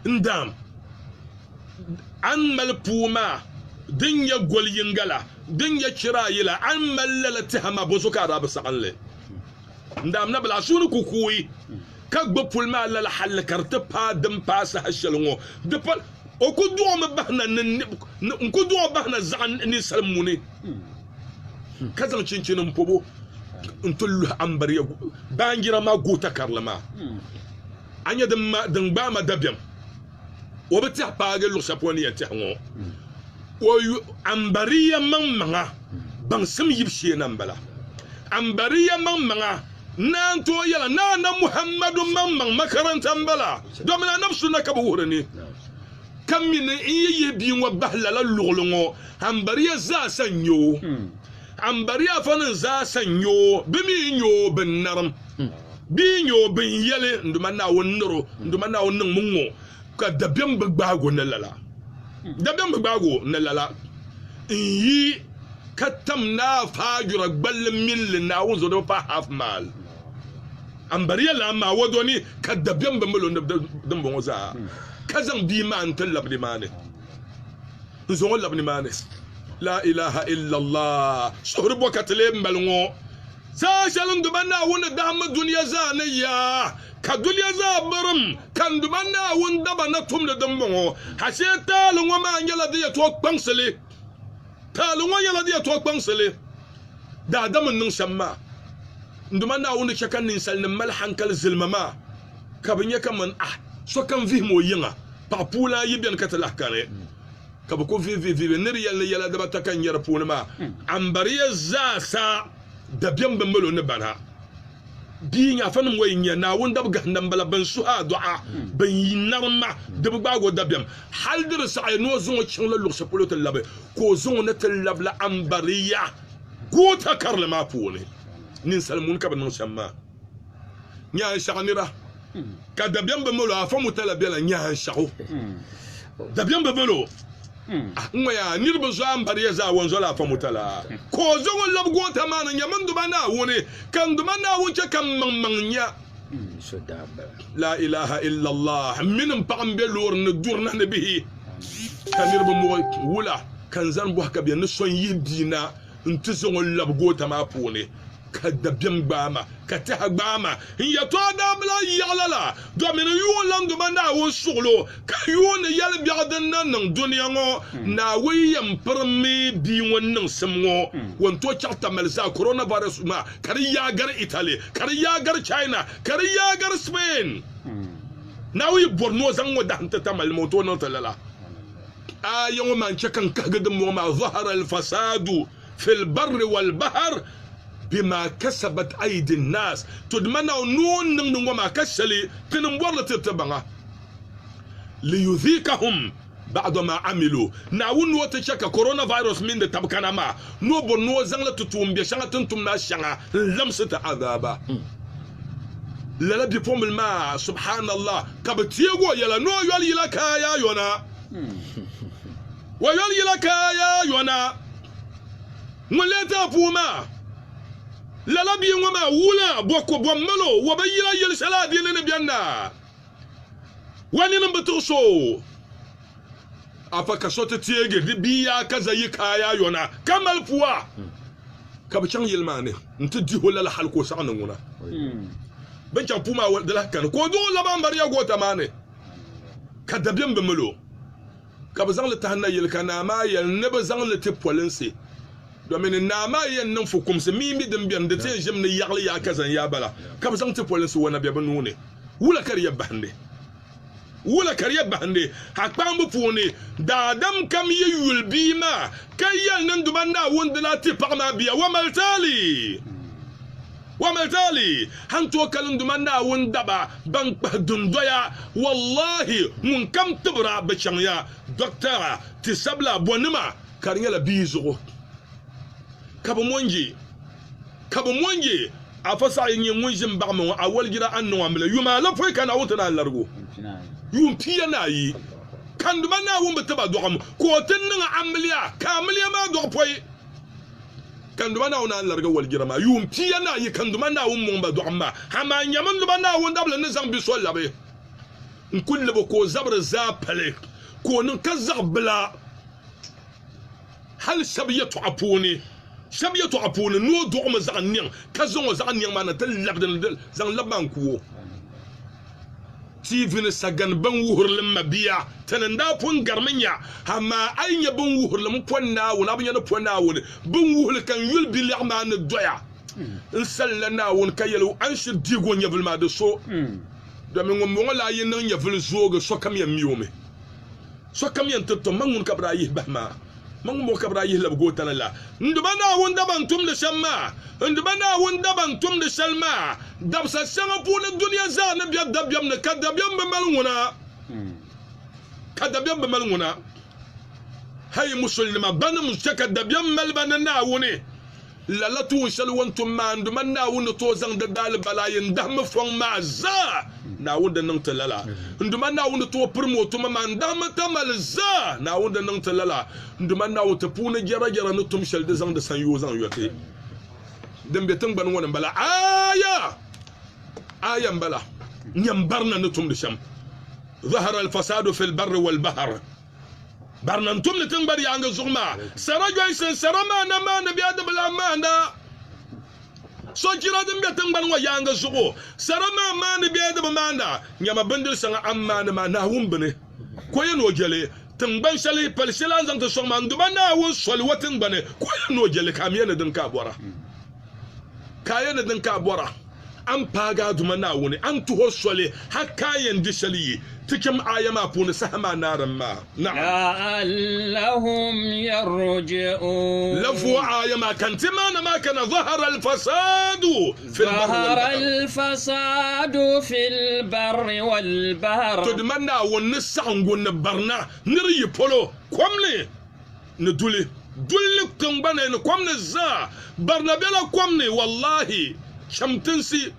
ندام ان ملبوما دنيا غول ينغلا دنيا شرايلا ان مللا تهما بوسوكا راب سقنله ندام نبلا سونو كوكوي كغب فولما لا حل كرتبا دم باس هشلغو دبل okudu bahna nkudu bahna zan ni salmuni kazan cincinin pobo ntullu ambariya bangira ma gota karlama anya dan ba ma dabiam wobati paage lu saponi ya tango wo ambariya mamma ban sam yibshe nan bala ambariya mamma nan to yala na muhammadu mamma makarantan bala domin nafsu na kabu hurani كم من يبين وبهلا للغلو أمبريا زاسنيو أمبريا فن زاسنيو بمينيو بالنرم بينيو بين يلي ندمنا ونرو ندمنا ونمو كدبيم بباغو نلالا دبيم بباغو نلالا إيه كتمنا فاجر قبل مل ناوزو دو هاف مال أمبريا لما ودوني كدبيم بملو دمبو زا كزن بيما أنت اللبني ماني زون اللبني ماني لا إله إلا الله شهر بوكتلين بلغو ساشلن دمنا ون دهم الدنيا زانية كدنيا زابرم كان دمنا ون دبنا توم لدمو حسيت تالو ما يلا دي توك بانسلي تالو ما يلا دي توك بانسلي دا دم ننسما دمنا ون شكان ننسل نملحن كالزلمما كابنيا كمان so kan vi mo yinga pa pula yibian katala kane ka ko vi neri yalla da bata kan yar punma ambariya zasa da biyan bambalo ne bana bi nya fanum wayinya na wanda buga nan bala ban su a du'a ban yinarma da buga go da biyan hal dir sa no zon cin la lu sapolo talabe ko zon na talabla ambariya ko ta karla ma pune nin salmun ka ban samma nya shaganira kada bien bemolo afamu tala bela nya shago da bien bemolo ngoya nirbo zo ambariya za wonzo la afamu tala ko zo won lab go ta man nya man dubana woni kan dubana won ce kan manya la ilaha illa allah min pam belor ne durna ne bihi kanir bo mo wula kan zan bo ka bien son yidina ntuzo won lab go ta ma pone kada bien gbama kata gbama ya to da bla yalala do men yu landu banda wo suglo ka yu ne yal biadan nan duniya ngo na wiyam permi bi wonnan samwo won to charta malsa coronavirus ma kari ya gar Italy kari ya gar China kari ya gar Spain na wi borno zango da hanta tamal moto no talala ayo man chakan kagadum ma zahara al fasadu fil barri wal bahr بما كسبت أيدي الناس تدمنا نون وما كسلي تنمور تتبعها ليذيقهم بعد ما عملوا ناون وتشكا كورونا فيروس من تبكنا ما نو بنو زنلا تتوم بيشان تنتم ناشان لمسة عذابا la bi pomul ma subhanallah ka btiego yala no yol yila kaya yona wa yol yila kaya yona muleta puma la bi ngoma wula boko bommalo wa bayila yel saladi ne bianda wani nan batu so afa ka so ta tiege biya kaza yi kaya yona kamal puwa ka bi can yilmane nti di holala halko sa'an nguna ban can puma wal dala kan ko do la ban bariya gota mane ka dabyan be mulo ka ba zang la tahanna yil kana ma yal ne ba zang la te polinse domin na ma yan nan fu kumse mi dum biam de te jem ne yagli ya kazan ya bala ka ba zang te polinse wona be banune wula kar ya bande wula kariya bande hakpambu puni dadam kam ye yulbima kayal nan dumanda wondala ti pagma biya wa maltali hanto kalin dumanda wondaba ban dundoya wallahi mun kam tibra bachanya doctora ti sabla bonima kariya la bizo kabo monji afasa yin munjin bagmo awal gira annu amla yuma la foi kana wutana largo yum piya na yi kan duma na wumba taba doxam ko tin nga amliya ka amliya ma dox poy kan duma na wona larga wal jirama yum piya na yi kan duma na wum ba doxam ma hama nyaman duma na won dabla ne zang bi sol labe kullu ba ko zabr zapale ko nun kazab bla hal sabiyatu apuni no doxam zang nyang kazon zang nyang ma na tal labdan zang labman kuwo tivin sagan ban wuhurlin mabiya tananda pun garmanya amma anya ban wuhurlin ponna wona ban yana ponna wona ban wuhul kan yul bil amana doya in sallana won kayelu an shir digo nyabul ma de so do min ngom wala yin nan nyabul zoga so kam yam miome so kam yan to mangun kabra yi bahma mangun mo kabra yi lab go tanala ndubana won daban tum de shamma ndubana won daban tum de shalma dabsa sanga puna dunya za na biya dabyam na kadabyam be malnguna hay muslima bana musaka dabyam mal bana na woni lalatu shal wantum ma nduman na woni to zang da dal balayin dam fon ma za na wunda nan talala nduman na woni to primo to ma ndam tamal za na wunda nan talala nduman na wota puna gera no tum shal de zang da san yo zang yote dembe tan ban wona bala آية بلا نيمبرنا نتم لشم ظهر الفساد في البر والبحر برنا نتم لتنبر يانغ زغما سراجو يسن سرما نما نبي ادب الامانه سوجرا دم بتنبر ويانغ زغو سرما ما نبي ادب مانا نيما بندل سان امانه ما ناوم بني كوين وجلي تنبان شلي بالشلان زنت سوما ندبنا و سول وتن بني كوين وجلي كامينا دن كابورا كاين دن كابورا an paga dumana woni an tuho sole hakayen dishali tikim ayama pun sahama naran ma la'allahum yarji'un lafu ayama kantimana ma kana dhahara al-fasadu fil barri wal bahr tudmanna wonni sangun barna niri polo komle ne duli tumbane ne komne za barna bela komne wallahi shamtinsi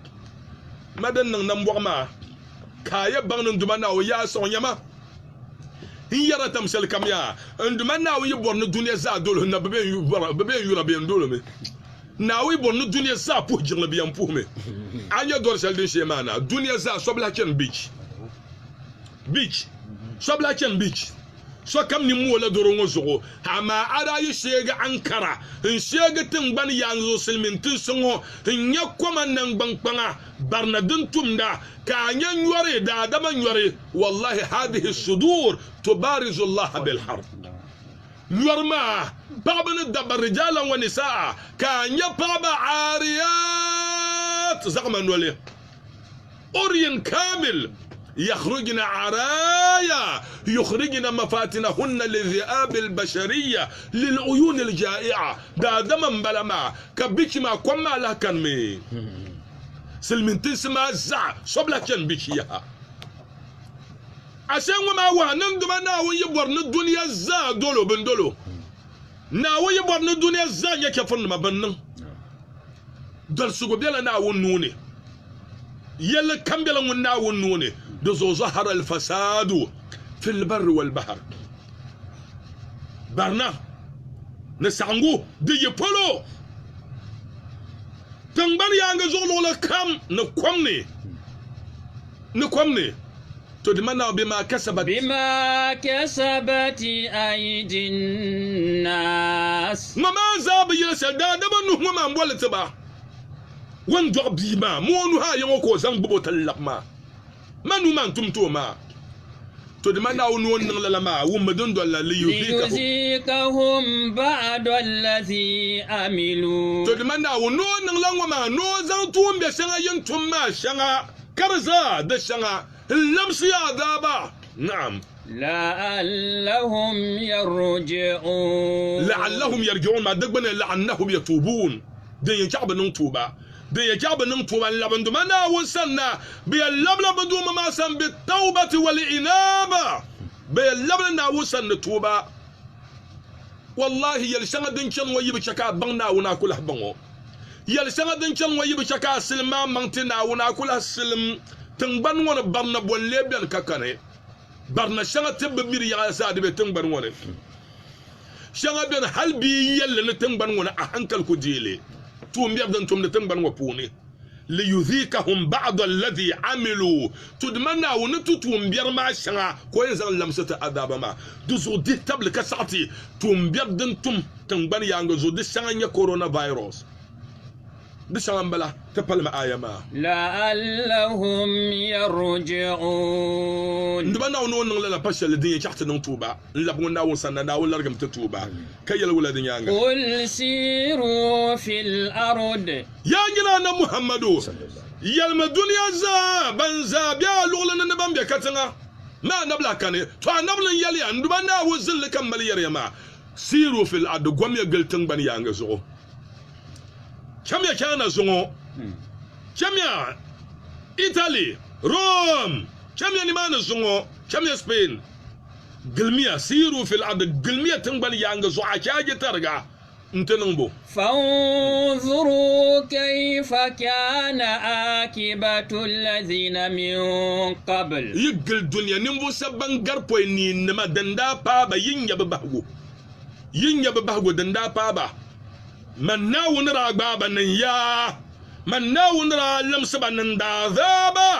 madan nan bogma kaya bangnin dumana o ya sonyama hiyara tamsel kamya ndumana o yiborno dunya za dolo na bebe yura be ndolo me na o yiborno dunya za po jirna be yam me anya dor sel de shemana dunya za sobla ken beach sobla ken beach so kam ni mu wala doro ngozo ama ara yi shega ankara in shega tin ban yanzo silmin tin sungo in yakoma nan bankpanga barnadin tumda ka nyan yore da daman yore wallahi hadhihi sudur tubarizu Allah bil harb yorma babana dabar rijalan wa nisaa ka nya baba ariyat zaman wale orien kamil يخرجنا عرايا يخرجنا مفاتنهن للذئاب البشرية للعيون الجائعة دا دمن بلما كبيك ما كما لا كان مي سلمين تسمى زع صبلا كان بيكيها عشان وما وهنن دمنا ويبورن الدنيا زا دولو بندولو نا ويبورن الدنيا زا يكفن ما بنن دل سوغو بيلا نا ونوني يلا كمبل ونا ونوني دزو ظهر الفساد في البر والبحر برنا نسانغو دي يبولو تنبان يانغ زولو لكم نكومني تدمنا بما كسبت أيدي الناس ماما زاب يسال دا دبا نو ماما مبولت با وان جو بيما مونو ها يونكو زان بوبو تلقما منو مان تمتوما تدمنا ونو نللما ومدن دول ليذيقهم بعد الذي عملوا تدمنا ونو نللما نو زان توم بيسان ينتم ما شanga كرزا دشanga اللمسي عذابا نعم لعلهم يرجعون ما دقبنا لعنهم يتوبون دي يجعب ننتوبا دي يجعب ننتوبا لبندو منا وسنا بياللبن دوما ما سن بالتوبة والإنابة بياللبن وسن توبا والله يلشان دنشان ويب شكا بغنا وناكل بغو يلشان دنشان ويب شكا سلما منتنا وناكل سلم تنبان وانا برنا بوان ليبيان كاكاني برنا شانا تب ميري يا سادي بي تنبان وانا شانا بيان حال بي يلا نتنبان وانا أحنكال كجيلي توم بيبدن توم نتنبان وپوني ليذيقهم بعض الذي عملوا تدمنا ونتو توم بيرما شانا كوين زان لمسة أدابا ما دوزو دي تبل كساتي توم بيبدن توم تنبان يانغو زو دي شانا كورونا فيروس بشان بلا تبل ما آية ما لعلهم يرجعون ندبنا ونون لا باشا الدنيا تحت نتوبة لبنا وصلنا ولا رقم تتوبة كي الولد يانغ قل سيروا في الأرض يا جلانا محمد يا الدنيا زا بنزا بيا لغلنا نبام بكتنا ما نبلا كاني فنبلا يلي ندبنا وزل كمل يريما سيروا في الأرض قوم يقلتن بني يانغ زو كم يا كان زو كم يا إيطالي روم كم يا نمان زو كم يا سبين قلمية سيروا في الأرض قلمية تنبني يانغ زو عشاجة ترجع انتنبو فانظروا كيف كان عاقبة الذين من قبل يقل الدنيا نمبو سبان قربوي نما دندا بابا ينيا ببهو دندا بابا من ناو نرى بابا نيا من ناو نرى لمسبا نندا ذابا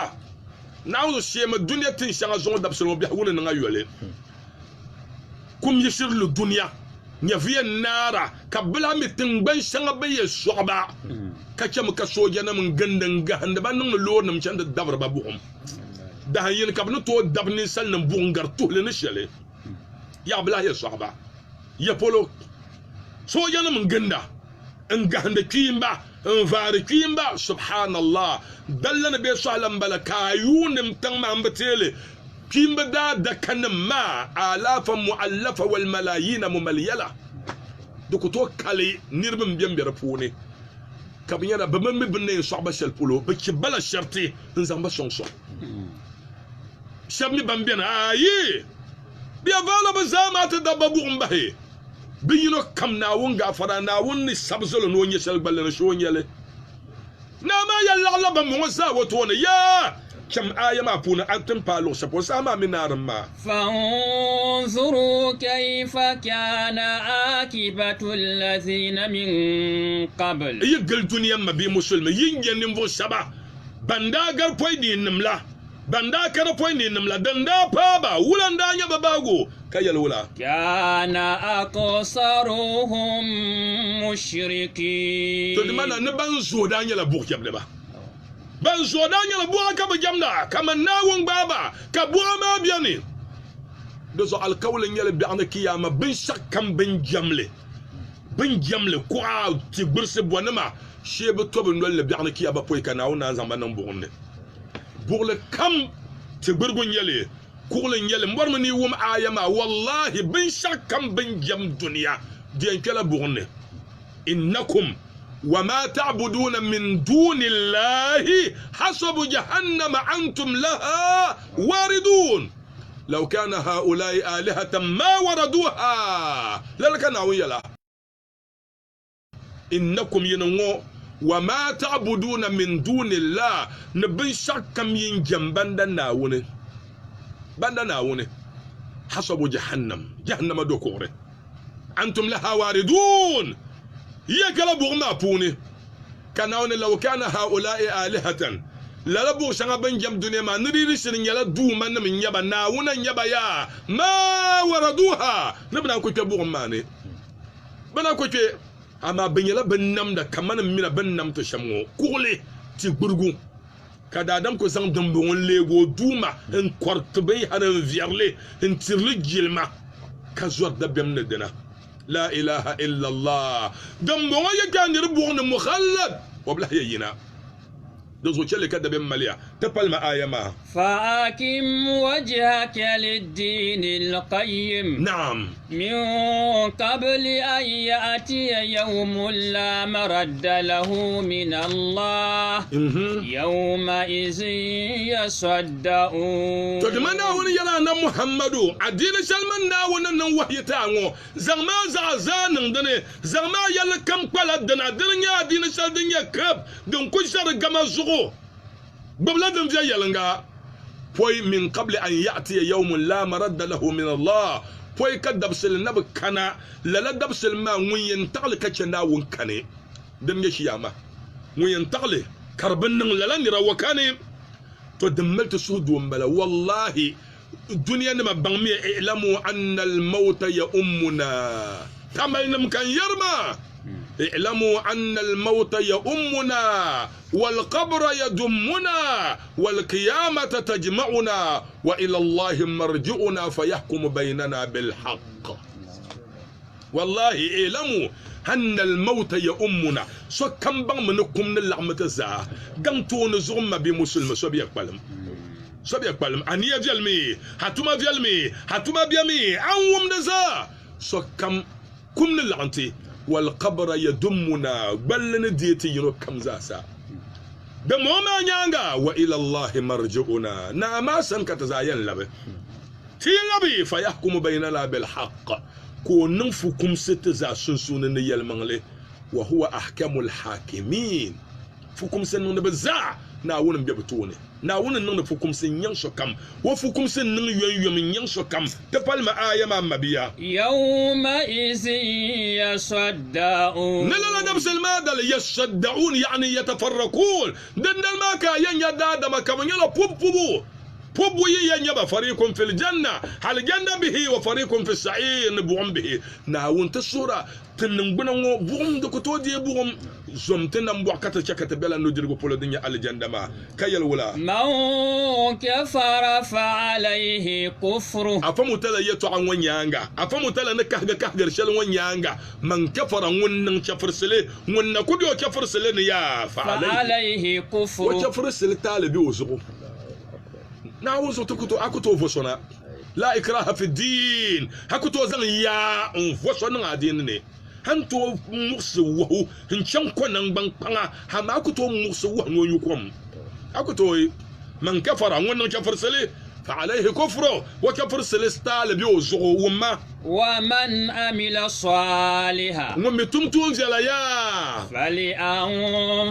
ناو الشيء الدنيا تنشان زون دبسلو بيحول نغايولي كم يشير الدنيا نفي النار كبلا متنبن شنبي الصعبة كم كسوجنا من جندن جهنم بانن لور نمشان الدبر بابوهم ده ين كبنو تو دبني سل نبونغر تهل نشلي يا بلا هي صعبة يا بولو سوجنا من جندا ان جهند كيمبا ان فار كيمبا سبحان الله دلنا بيسالم بلا كايون متن ما مبتيلي كيمبا دا كان ما آلاف مؤلفة والملايين ممليلة دوكو تو كالي نيرمم بيان بيرفوني كابيانا بمن ببني صعبة شالبولو بكبالا شرطي نزام بسونسون شابني بامبيانا بيافالا بزامات دابابوغم باهي بينو كم ناون غافرا ناون ني سابزلو نوني شالبالنا شوني يلي ناما يلا الله بموزا وتوني يا كم آية ما بونا أنتم بالو سبوس أما من نارما فانظروا كيف كان عاقبة الذين من قبل يقل دنيا ما بي مسلم ينجي نمو سبا بندا غر بويني نملا بندا كر بويني نملا دندا بابا ولندا يباباغو كيال ولا كان أقصرهم مشركين تدمانا نبان زودان يلا بوك يبلبا ban so da nyala buwa ka ba jamna kama nawon baba ka buwa ma biyani do so alkawlin yala bi ana kiyama bin shakkan bin jamle ko a ti burse bonama shebe to bin dole bi ana kiyaba poy kana wona zamba nan bugunne bugle kam ti burgun yale kuglin yale mbarma ni wum ayama wallahi bin shakkan bin jam duniya diyan kala bugunne innakum وما تعبدون من دون الله حسب جهنم أنتم لها واردون لو كان هؤلاء آلهة ما وردوها للك ناوية لا إنكم ينمو وما تعبدون من دون الله نبن شكم ينجم بندنا ونه حسب جهنم دوكوري أنتم لها واردون يقلبوا ما بوني كانون لو كان هؤلاء آلهة للبو شنغا بنجم دنيا ما نريد سنين يلا دوما من يبا ناونا يبا يا ما وردوها نبنا كوكي بوغم ماني بنا كوكي أما بنيلا بنام دا كمان منا بنام تشمو كولي تيبرغو kada adam ko sang dambon lego duma en kortbe hanan vierle en tirligilma kazor da bemne dena la ilaha illa allah dambon ya ganir bon mukhallad wabla yina dozo chele kada bem malia tapal ma ayama فأقم وجهك للدين القيم نعم من قبل أن يأتي يوم لا مرد له من الله يومئذ يصدعون تجمعنا هنا يلا محمد الدين سلمان ناونا نوحي تانو زغما زعزان دني زغما يلا كم قلا دنا دنيا دين سل دنيا كب دون كل شر جما زغو ببلادم زي يلنغا فوي من قبل أن يأتي يوم لا مرد له من الله فوي كدبسل النبي كنا لا دبسل ما وين تقل كتشنا ونكني دم يشياما وين تقل كربن لا نرى وكاني تدملت سود ومبلا والله الدنيا نما بغمي اعلموا أن الموت يؤمنا كما إنهم كان يرمى اعلموا أن الموت يؤمنا والقبر يدمنا والقيامة تجمعنا وإلى الله مرجعنا فيحكم بيننا بالحق والله اعلموا أن الموت يؤمنا سو كم بان منكم نلعمة الزا قمتون زغم بمسلم سو بيقبلم أني أفيالمي هاتما بيامي أنوم نزا سو كم نلعنتي والقبر يدمنا بل نديتي ينو كم زاسا بموما نيانغا وإلى الله مرجعنا ناما سنكت زاين لبي تي لبي فيحكم بيننا بالحق كو ننفكم ستزا سنسون نيالمانلي وهو أحكم الحاكمين فكم سنون بزا ناون بيبتوني ناون نن فكم سن ينشو كم وفكم سن نن يوم ينشو كم تفعل ما آية ما مبيا يومئذ يصدعون نلا نفس المادة يصدعون يعني يتفرقون دن الماكا ين يداد ما كمان يلا بوبو ينبا فريق في الجنة هل جنة به وفريق في السعير نبوم به ناون تسورة تنبنا بوم دكتور دي بوم زمتنا مبوكات شكت بلا ندرجو بولو دنيا الجنة ما كيل ولا من كفر فعليه كفر أفهم تلا يتو عن ونيانغا أفهم تلا نكهجر شل ونيانغا من كفر ون كفر سله ون كوديو كفر سله يا فعليه كفر وكفر سله تالي بيوزقو نعوذ تكتو أكتو فسنا لا إكراه في الدين هكتو زن يا فسنا دينني هنتو مسوه هنشان كونن بانقنا هم أكتو مسوه نيوكم أكتو من كفر ون كفر سلي فعليه كفره وكفر سلستال بيوزقو ومن عمل صالحا ومتمتون زلايا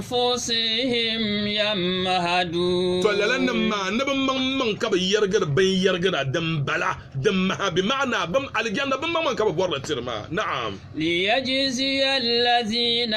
فلأنفسهم يمهدون فللن ما نبم من كب يرجر بين يرجر دمبلا دمها بمعنى بم الجنة بم من كب ورد ترما نعم ليجزي الذين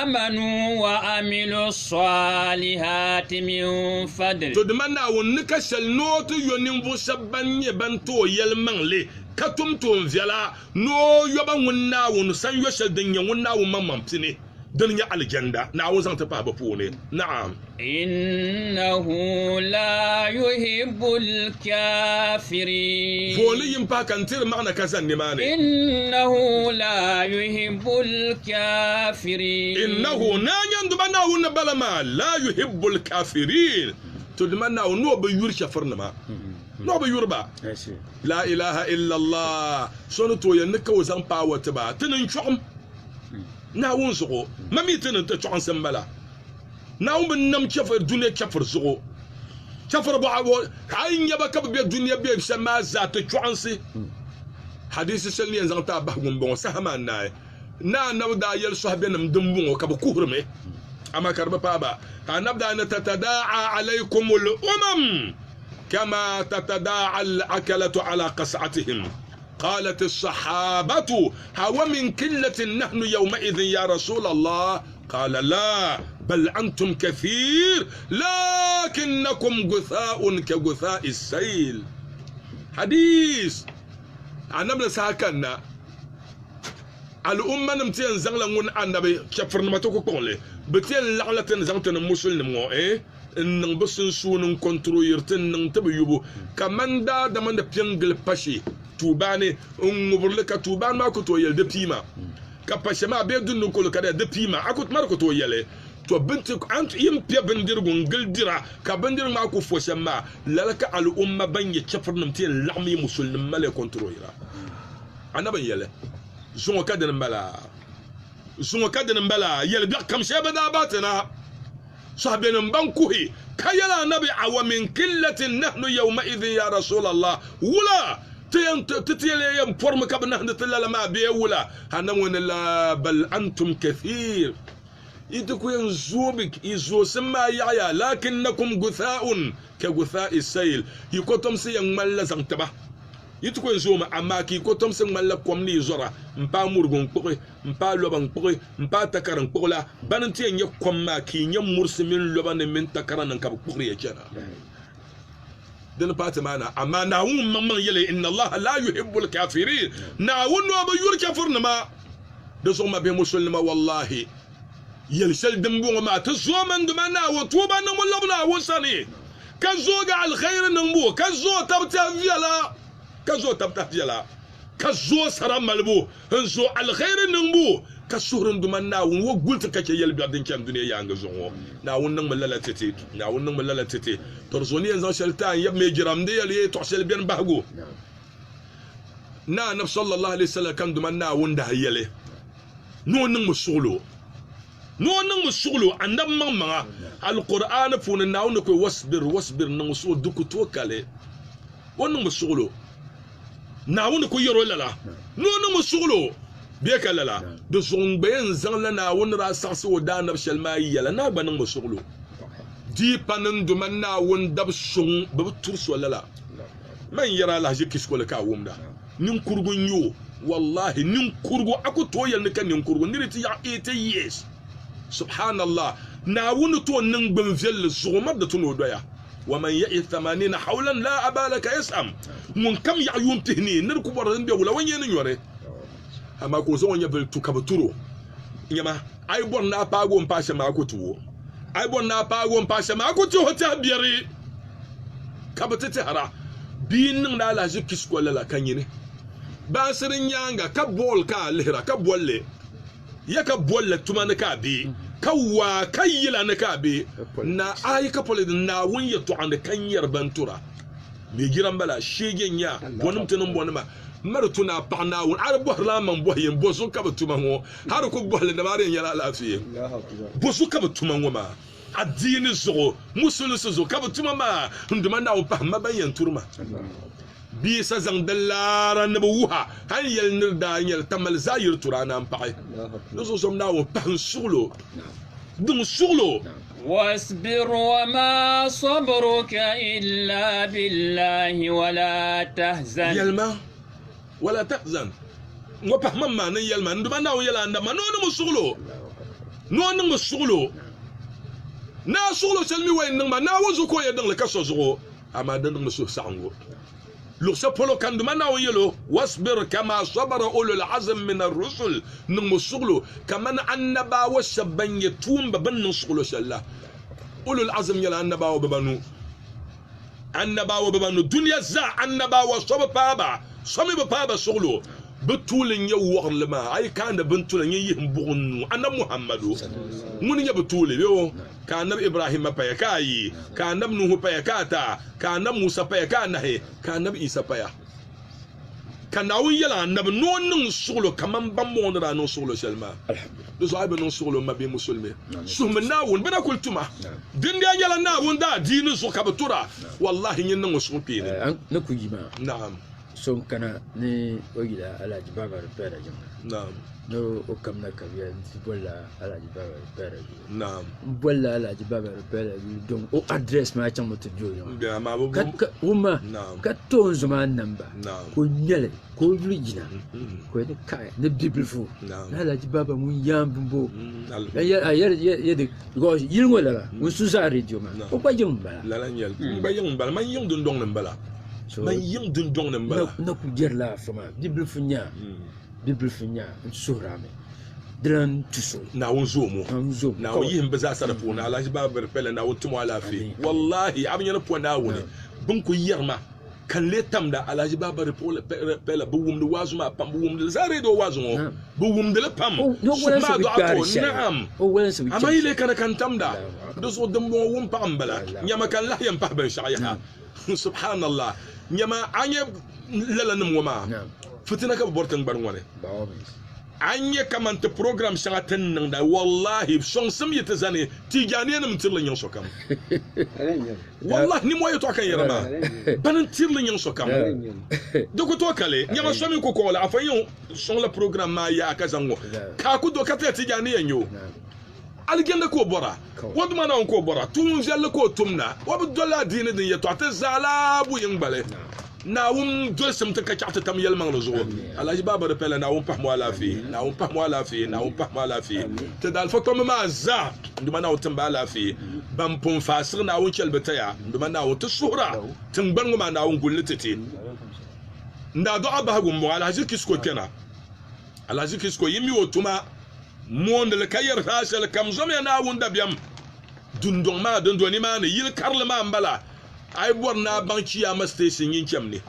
آمنوا وعملوا الصالحات من فضل تدمنا ونكسل نوت ينبو سبن يبنتو يلمنلي katum to viala no yoba wonna won san yosha denya wonna won mamam tini danya aljanda na won san ta pa bapone na'am innahu la yuhibbul kafirin foli yim pa kan tir ma'na kasan ni mane innahu la yuhibbul kafirin innahu nanyan dubana won balama la yuhibbul kafirin to dubana won no ba yursha farnama no ba yurba la ilaha illallah sono to yan ka wazan pa wata ba tunin chom na won zugo mami tunin ta chon sambala na won bin nam chafar duniya chafar zugo chafar ba kayin ya ba ka bi duniya bi sama za ta chon si hadisi salli yan zan ta ba gun bon sahama na da yal sahabe nam dumbun ka ba kuhurme أما كرب بابا هنبدأ أن تتداعى عليكم الأمم كما تتداعى الأكلة على قصعتهم. قالت الصحابة هو من قلة نحن يومئذ يا رسول الله؟ قال لا بل أنتم كثير لكنكم غثاء كغثاء السيل. حديث عن ابن ساكنا الأمة نمتين زغلون النبي كفر نمتوكو قولي بتين لعلة زغتنا مسلم نن بسن سون كنترو يرتن نن تبيوبو كمان دا دمان دا بيانجل باشي توباني مبرلك توبان ما كنتو يل دبيما كباشي ما بيدن نقول كده دبيما أكوت ما كنتو يلي تو بنتك أنت يمبيا بندير قل ديرا كبندير ما أكو فوسما لك على الأمة بني كفر نمتين لعمي مسلم ما لي كنترو يرا أنا بيلي زون كادن مبلا يل بيا كم شيء بدا باتنا صاحبنا مبانكوهي كيلا نبي عوا من قلة نحن يومئذ يا رسول الله ولا تتيلي يم فورم كبنا نتلا ما بيه ولا هنمون لا بل أنتم كثير يدكو ينزوبك يزو سما يعيا لكنكم غثاء كغثاء السيل يكوتم سيان مالا زنتبا يتكو ينزوما أما كي كوتم سيان مالا كومني زورا مبا مرغن بقي مبا لبن بقي مبا تكرن بقلا بانتي ان يكوم ما كي نيم مرسمين لبن من تكرن نكب بقري يجانا دين بات معنا أما ناون ممن يلي إن الله لا يحب الكافرين ناون وما يركفرن ما دزوما بمسلمة والله يلسل دمبو ما تزو من دمنا وطوبا نمولبنا وصني كزوغ على الخير نمبو كزو تبتا فيلا كزو تبتا فيلا كزو سرام ملبو انزو على الخير نمبو كسورن دمنا وقلت كاكي يلبي دين كان دنيا يانغزو ناون نملا تتي ناون نملا تتي ترزوني انزو شلتان يب مي جرام دي لي تحسل بين بهغو نا نبي صلى الله عليه وسلم كان دمنا وندا يلي نو نمسولو نو نمسولو عندما ماما القران فون ناو نكو واصبر نمسو دوكو توكالي ونمسولو ناو نكو يرو لالا نو نمسولو بيك لالا دو زون بين زان نا ون را ساسو دا نب شلما يلا نا بان مسولو دي بانن دمنا ون دب سون بب تورس ولا لا من يرى لا جي كيسكو لكا ومدا نين كورغو نيو والله نين كورغو اكو تويل نكا نين كورغو نيرتي يا ايتي يس سبحان الله نا ون تو نين بن فيل زوما د تنو دويا ومن يئ 80 حولا لا ابالك يسام من كم يعيون تهني نركو برن بي ولا وين يوري ama ko zo nya bel tu kabuturo nyama ai bon na pago mpasha ma ko tuwo ai bon na pago mpasha ma ko tuwo ta biyari kabutete hara bin na la je kisko la kanyine ba sirin yanga ka bol ka lehra ka bolle ya ka bolle tuma na ka bi kawwa kayila na ka bi na ai ka pole na wunya to an kanyar bantura me giran bala shegen ya bonum tunun bonuma martuna pagna won arbo la man boyen bosu ka batuma ngo har ko bohle da bare yala lafiye bosu ka batuma ngo ma adini zo musul zo ka batuma ma nduma na pa ma bayan turma bi sa zang dallara nabuha han yel nirda yel tamal zayir turana mpaay zo som na wo pan sulo dum sulo واصبر وما صبرك إلا بالله ولا تحزن يلما ولا تحزن وبحمم ما نيلما ندما ناو يلا عندما نون مسغلو نا سغلو سلمي وين نما نا وزكو يدن لكسو زغو اما دن مسو سانغو لو سبولو كان دما ناو يلو واصبر كما صبر اولو العزم من الرسل نم سغلو كمان انبا وسبن يتوم ببن سغلو شلا اولو العزم يلا انبا وببنو دنيا زا انبا وصب بابا سامي بابا سغلو بتولن يوغ لما اي كان بنتولن يهم بغنو انا محمدو من يبتولي يو كان ابراهيم بايكاي كان نوح بايكاتا كان موسى بايكانه كان عيسى بايا كان يلا نب نون سغلو كمان بامون را نون سغلو سلما الحمد لله نون سغلو ما بي مسلمي سمنا ون بنا كلتما دنيا يلا نا ون دا دين سو كبتورا والله ين نون سغلو بين نكو يما نعم son kana ni ogila Alhaji Baba repera jama na'am no o kamna kabiya bolla Alhaji Baba repera na'am bolla Alhaji Baba repera donc o address ma can mutu joyo ga ma bu ka uma na'am ka ton zuma namba na'am ko nyale ko rijina ko ne kai ne bible fu na'am Alhaji Baba mun yambumbo al ya de go yilngo la mun susa radio ma No. o kwa jëm bala la nyel ba yeng bal man yeng dun dong nan bala so man yeng dun dong nan bala na ku jer la fama bible fu nya bible fu nya surame dran tuso na won zo mo am zo na wo yihim ba za sa da fu na Alhaji Baba repela na wo tumo ala fi wallahi abin yana po na wo ne bun ku yerma kan le tamda Alhaji Baba repela bu wum de wazu ma pam bu wum de zare do wazu mo bu wum de le pam ma do ato na'am o wala so amma ile kana kan tamda do so dum bo wum pam bala nyama kan la yam pa ban shaya subhanallah nyama anye lala num wama fitina ka bortan bar ngone anye kamanta program shanga tan nan da wallahi son sam yata zane tijani nam tirlin yan so kam wallahi ni moyo to kan yarama banan tirlin yan so kam doko to kale nyama so mi ko ko la afanyo son la program ma ya ka zango ka ku do ka ta tijani yan yo algenda ko bora wadu mana on ko bora tun jelle ko tumna wabu dola dine din yato ta zala bu yin bale na wum dol sam ta kacata tam yel mang zo Alhaji Baba repela na wum pahmo ala fi na wum pahmo ala fi na wum pahmo ala fi te dal foto ma za nduma na wutan ba ala fi bam pun fasir na wun kelbeta ya nduma na wuta sura tun ban ma na wun gullitete nda do aba gum mo Alhaji kisko kena Alhaji kisko yimi wotuma monde le kayar hasal kam zom ya na wun da biam dundong ma dundoni ma ne yil karle ma mbala ay borna ban kiyama station yin chamni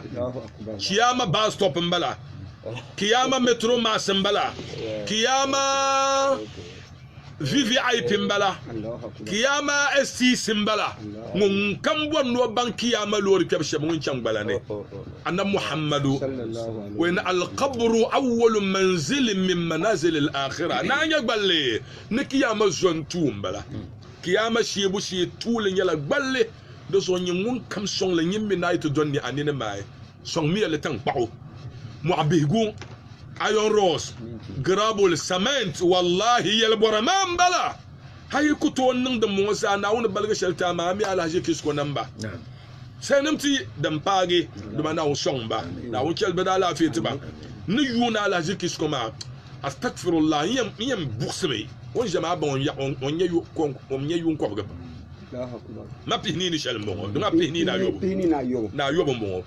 kiyama bus stop mbala kiyama metro ma sambala kiyama VVIP mbala kiyama ST simbala mun kan borno ban kiyama lori kebshe mun chambala ne anna muhammadu wa in al qabru awwal manzil min manazil al akhirah na nya gballe ne kiyama zontu mbala kiyama shebu she tulin yala gballe do so nyin kam song la nyimbi na ito donni anene mai song mi le tang pao mo abigu ayon rose grabul cement wallahi yel boramam bala hay ku to nan da mo sa na woni balga shelta ma mi Alhaji kisko namba sai namti dan page do ma na wo song ba na wo kel bada la fiti ba ni yuna Alhaji kisko ma astaghfirullah yam buxme on jama bon ya on nyayu ko on nyayu ko ga ma pihni ni shel mo do ma pihni na yobo mo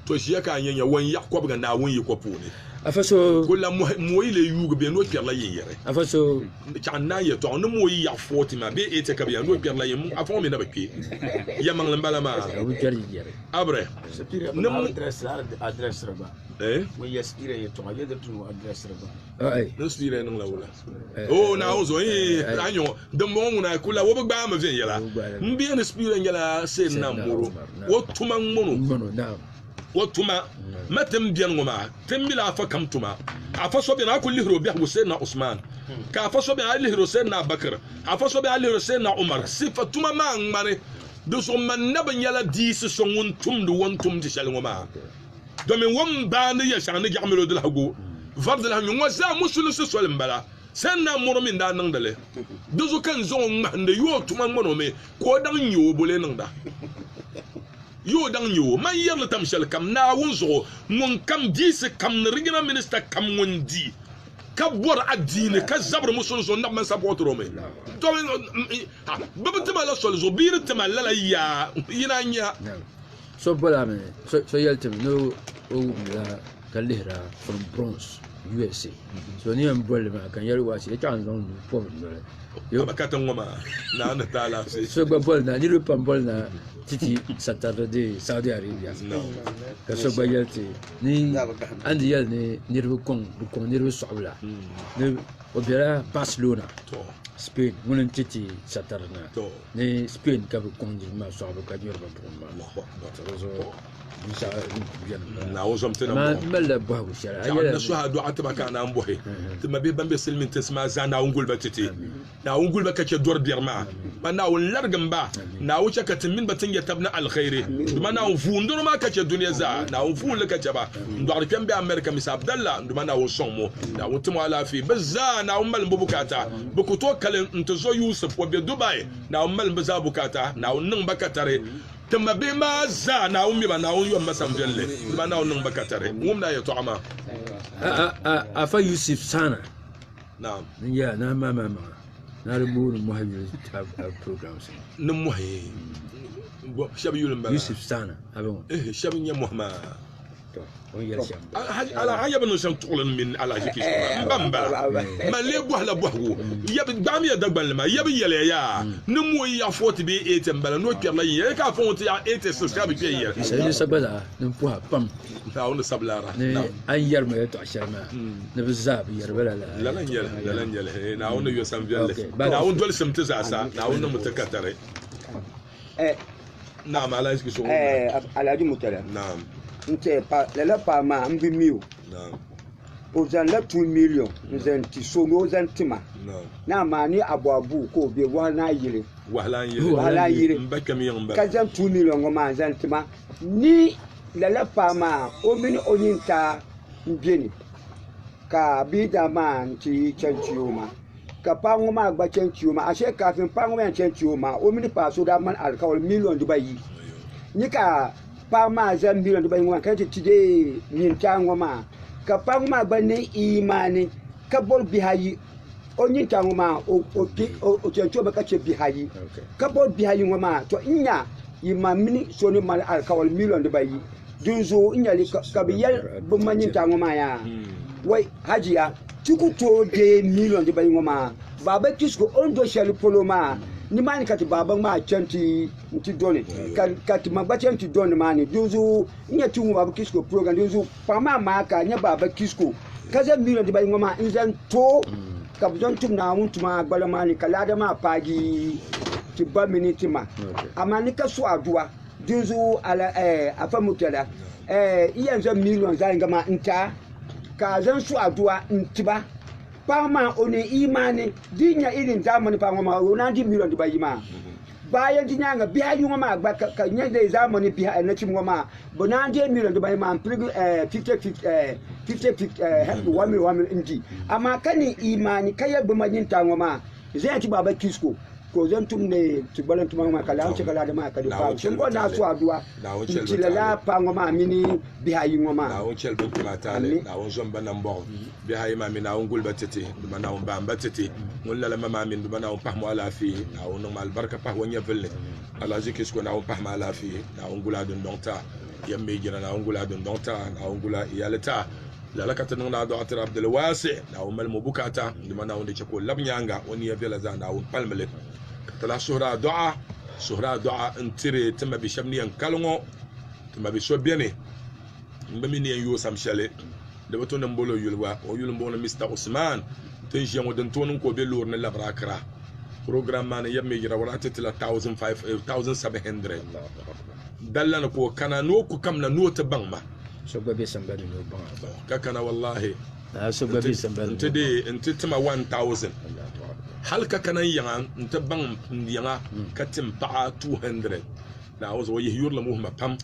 to shi ka nyanya won yakob ga na won yikopo ni afaso kula mo ile yugo be no pierla yere afaso channa ye to no mo ya 40 ma be ete ka be no pierla yem afon me na bakwe ya manglan bala ma abu jari yere abre no adresse raba mo yaspire ye to ma ye de tu adresse raba ai no spire no la wala oh na ozo anyo de mo na kula wo ba ma vien yela mbi na spire ngela se na muro wo tuma ngono na wotuma matam biyan ngoma tambila fa kamtuma afa so bi na kulli hiro bi Hussein na Usman ka afa so bi ali hiro Hussein na Bakar afa so bi ali hiro Hussein na Umar sifatuma ma ngmare do so man naban yala disi so wontum do wontum ti shal ngoma do men won ba ne ya shani jamelo dal hago vardal ha ngwa za musul so so mbala sen na muro min da nan dale do so kan zo ngmande yo tuma ngmono me ko dan yo bole nan da yo dang yo man yerle tam shel kam na wonzo mon kam dise kam rigina minister kam wondi ka bor adine ka zabr musul zo ndam man sapotro me to babata la sol zo bir tama la ya yina nya so bola me so yeltem no o la kalihra from Bronx USA so ni am bolle ma kan yari wasi e kan zon po me yo bakata ngoma na na tala so gba bol na ni le pam bol na titi Saturday Saudi Arabia ka so gba yelte ni andi yel ni nirbu kong nirbu sawla ni obera Barcelona to Spain munen titi Saturday to ni Spain ka bu kong di ma so ka yorba pour ma Allahu akbar so bisa bien na wozom tena ma mo mala ba bu shara na suhadu ta baka na ambohe ta mabe bambe silmin ta sama za na ungul batete na ungul ba kace dor biyarma ba na won largan ba na wuce ka timin batun ya tabna alkhairi duma na fu ndur ma kace duniya za na fu le kace ba ndor kembe america misa abdalla duma na won sonmo na won tumu alafi bazza na won mal bukata buku to kalen ntazo yusuf wa be dubai na won mal baza bukata na won nan bakatare tuma be ma za na won mi ba na won yo masam belle duma na won nan bakatare mum na ya to ama afa Yusuf sana na'am ya na mama na rubutu muhajir programs nan muhaye shabi yulun bala Yusuf sana abon shabi nya muhammad to on ya sham ala haya banu san tuqlan min ala jiki bamba ma le bohla bohwo yabi bam ya dagban ma yabi yele ya numu ya foti be etem bala no kerla ye ka fonti ya ete subscribe be ye sai ne sabada nan puha pam ta wona sablara ne an yar mai to asharma ne bizab yar bala la lan yele na wona yo sam velle na won dol sam tizasa na wona mutakatare naam ala jiki so ala ju mutala naam nte pa la pa ma mbi miu naam ozan la 2 million nzen ti so no ozan tima na ma ni abu ko be wa na yire wala yire mbaka mi yamba ka zan 2 million ngo ma zan tima ni la pa ma o mini onyinta mbieni ka bi da ma nti chanchioma ka pa ngo ma gba chanchioma ashe ka fin pa ngo ma chanchioma o mini pa so da man alkawal million dubai ni ka pa ma zan million dubai ngo kan ti de nin ta ngo ma ka pa ngo ma gba ni imani ka bol bihayi onyin ta ngo ma o chanchioma ka che bihayi ka bol bihayi ngo ma to inya yima mini so ni mal alkawal million dubai dunzo inyali ka biyal bu manyin ta ngo ma ya wai hajiya tukuto de million de bayi ngoma baba kisko ondo shali poloma ni mani kati baba ma chanti nti doni kati magba chanti doni mani dunzu nya tungu baba kisko program dunzu pama maka nya baba kisko kaza million de bayi ngoma inzan to ka bjon tum na muntuma gbala mani kala da ma pagi ti ba minute ma amani ka so adua dunzu ala afa mutala iyan zan million za ngama nta ka zan su addu'a intiba ba ma oni imani dinya irin zamani fa ma wona di million di bayima bayan dinya nga biya yu ma gba ka nya de zamani biya na cin ma bona di million di bayima am 50 1 million indi amma kani imani kaya bu majin ta ma zai ci baba kisko ko zan tum ne ti balan tum ma kala ci kala da ma ka da shin ko na su addu'a ci la pa ma mini biya yu ma na won chel bu kuma tale na won zomba nan bo biya yi ma mi na won gulba tete duma na won ba mbatete won la ma min duma na won pahmo ala fi na won mal barka pah won yevelle ala zikis ko na won pahma ala fi na won gula dun donta yamme jira na won gula dun donta na won gula iyalata lalakata na do atira abdul wasi na won mal mubukata duma na won de ko labnyanga won yevela za na won palmele tala suhra du'a intire tama bi shamni an kalongo tama bi sobiene mbami ni yo samshale de bato na mbolo yulwa o yul mbona Mr Usman tan jiamo dan tonon ko be lor na labrakra programme man yamme jira wala tetla 1500 dallana ko kana no ko kamna no ta bangma so babe sambani no bang ka kana wallahi so babe sambani inte tama 1000 halka kana yanga nta bang yanga katim pa 200 na wazo waye yurla muhma pam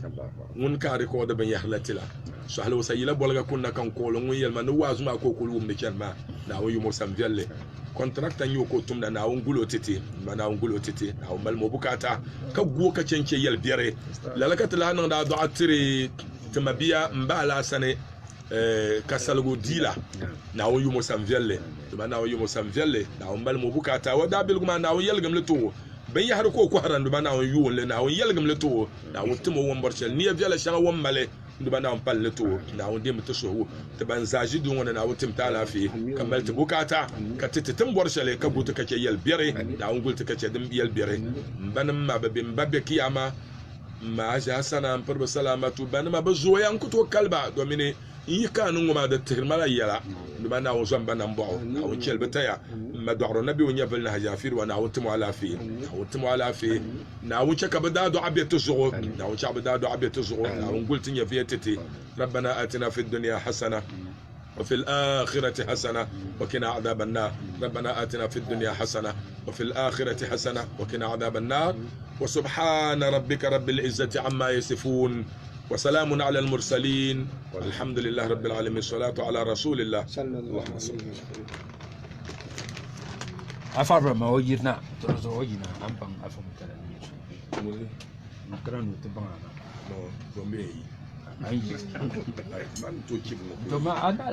mun ka record ban yahlatila so halo sayila bolga kunna kan ko lo mun yelma no wazu ma ko ko lum ne kelma na wayu mo sam velle contract an yoko tumna na won gulo tete na won gulo tete na won mal mo bukata ka go ka cence yel biere lalakata la nan da do atire tamabiya mbala sane kasalgo dila na won yumo sam velle na won yumo sam velle na won mal mo bukata wada bil kuma na won yelgam le to ben ya har ko haran duma na won yuwon le na won yelgam le to na won timo won borchel ni velle shanga won male duma na won pal le to na won dem to so te ban zaji dun wona na won tim ta lafi kamal te bukata ka tete tim borchel ka buta kace yel bere na won gulta kace dim yel bere banam ma babbe mbabbe kiyama ma ja sana amper salamatu banama bazoya an kuto kalba domine yi kanu ngoma da tirmala yala duma na won zamba nan bo na won chelbe taya ma dogro nabi won yabal na hajafir wa na won timu ala fi na won chaka bada do abiyatu zugo na won chaka bada do abiyatu zugo na won gultin ya fiyatati rabbana atina fid dunya hasana وفي الآخرة حسنة وقنا عذاب النار ربنا آتنا في الدنيا حسنة وفي الآخرة حسنة وقنا عذاب النار وسبحان ربك رب العزة عما يصفون وسلام على المرسلين والحمد لله رب العالمين الصلاة على رسول الله صلى الله عليه وسلم. afar ma wajirna to zo wajina ampan afam kala ni makran to bana no to me ai man to keep to ma ada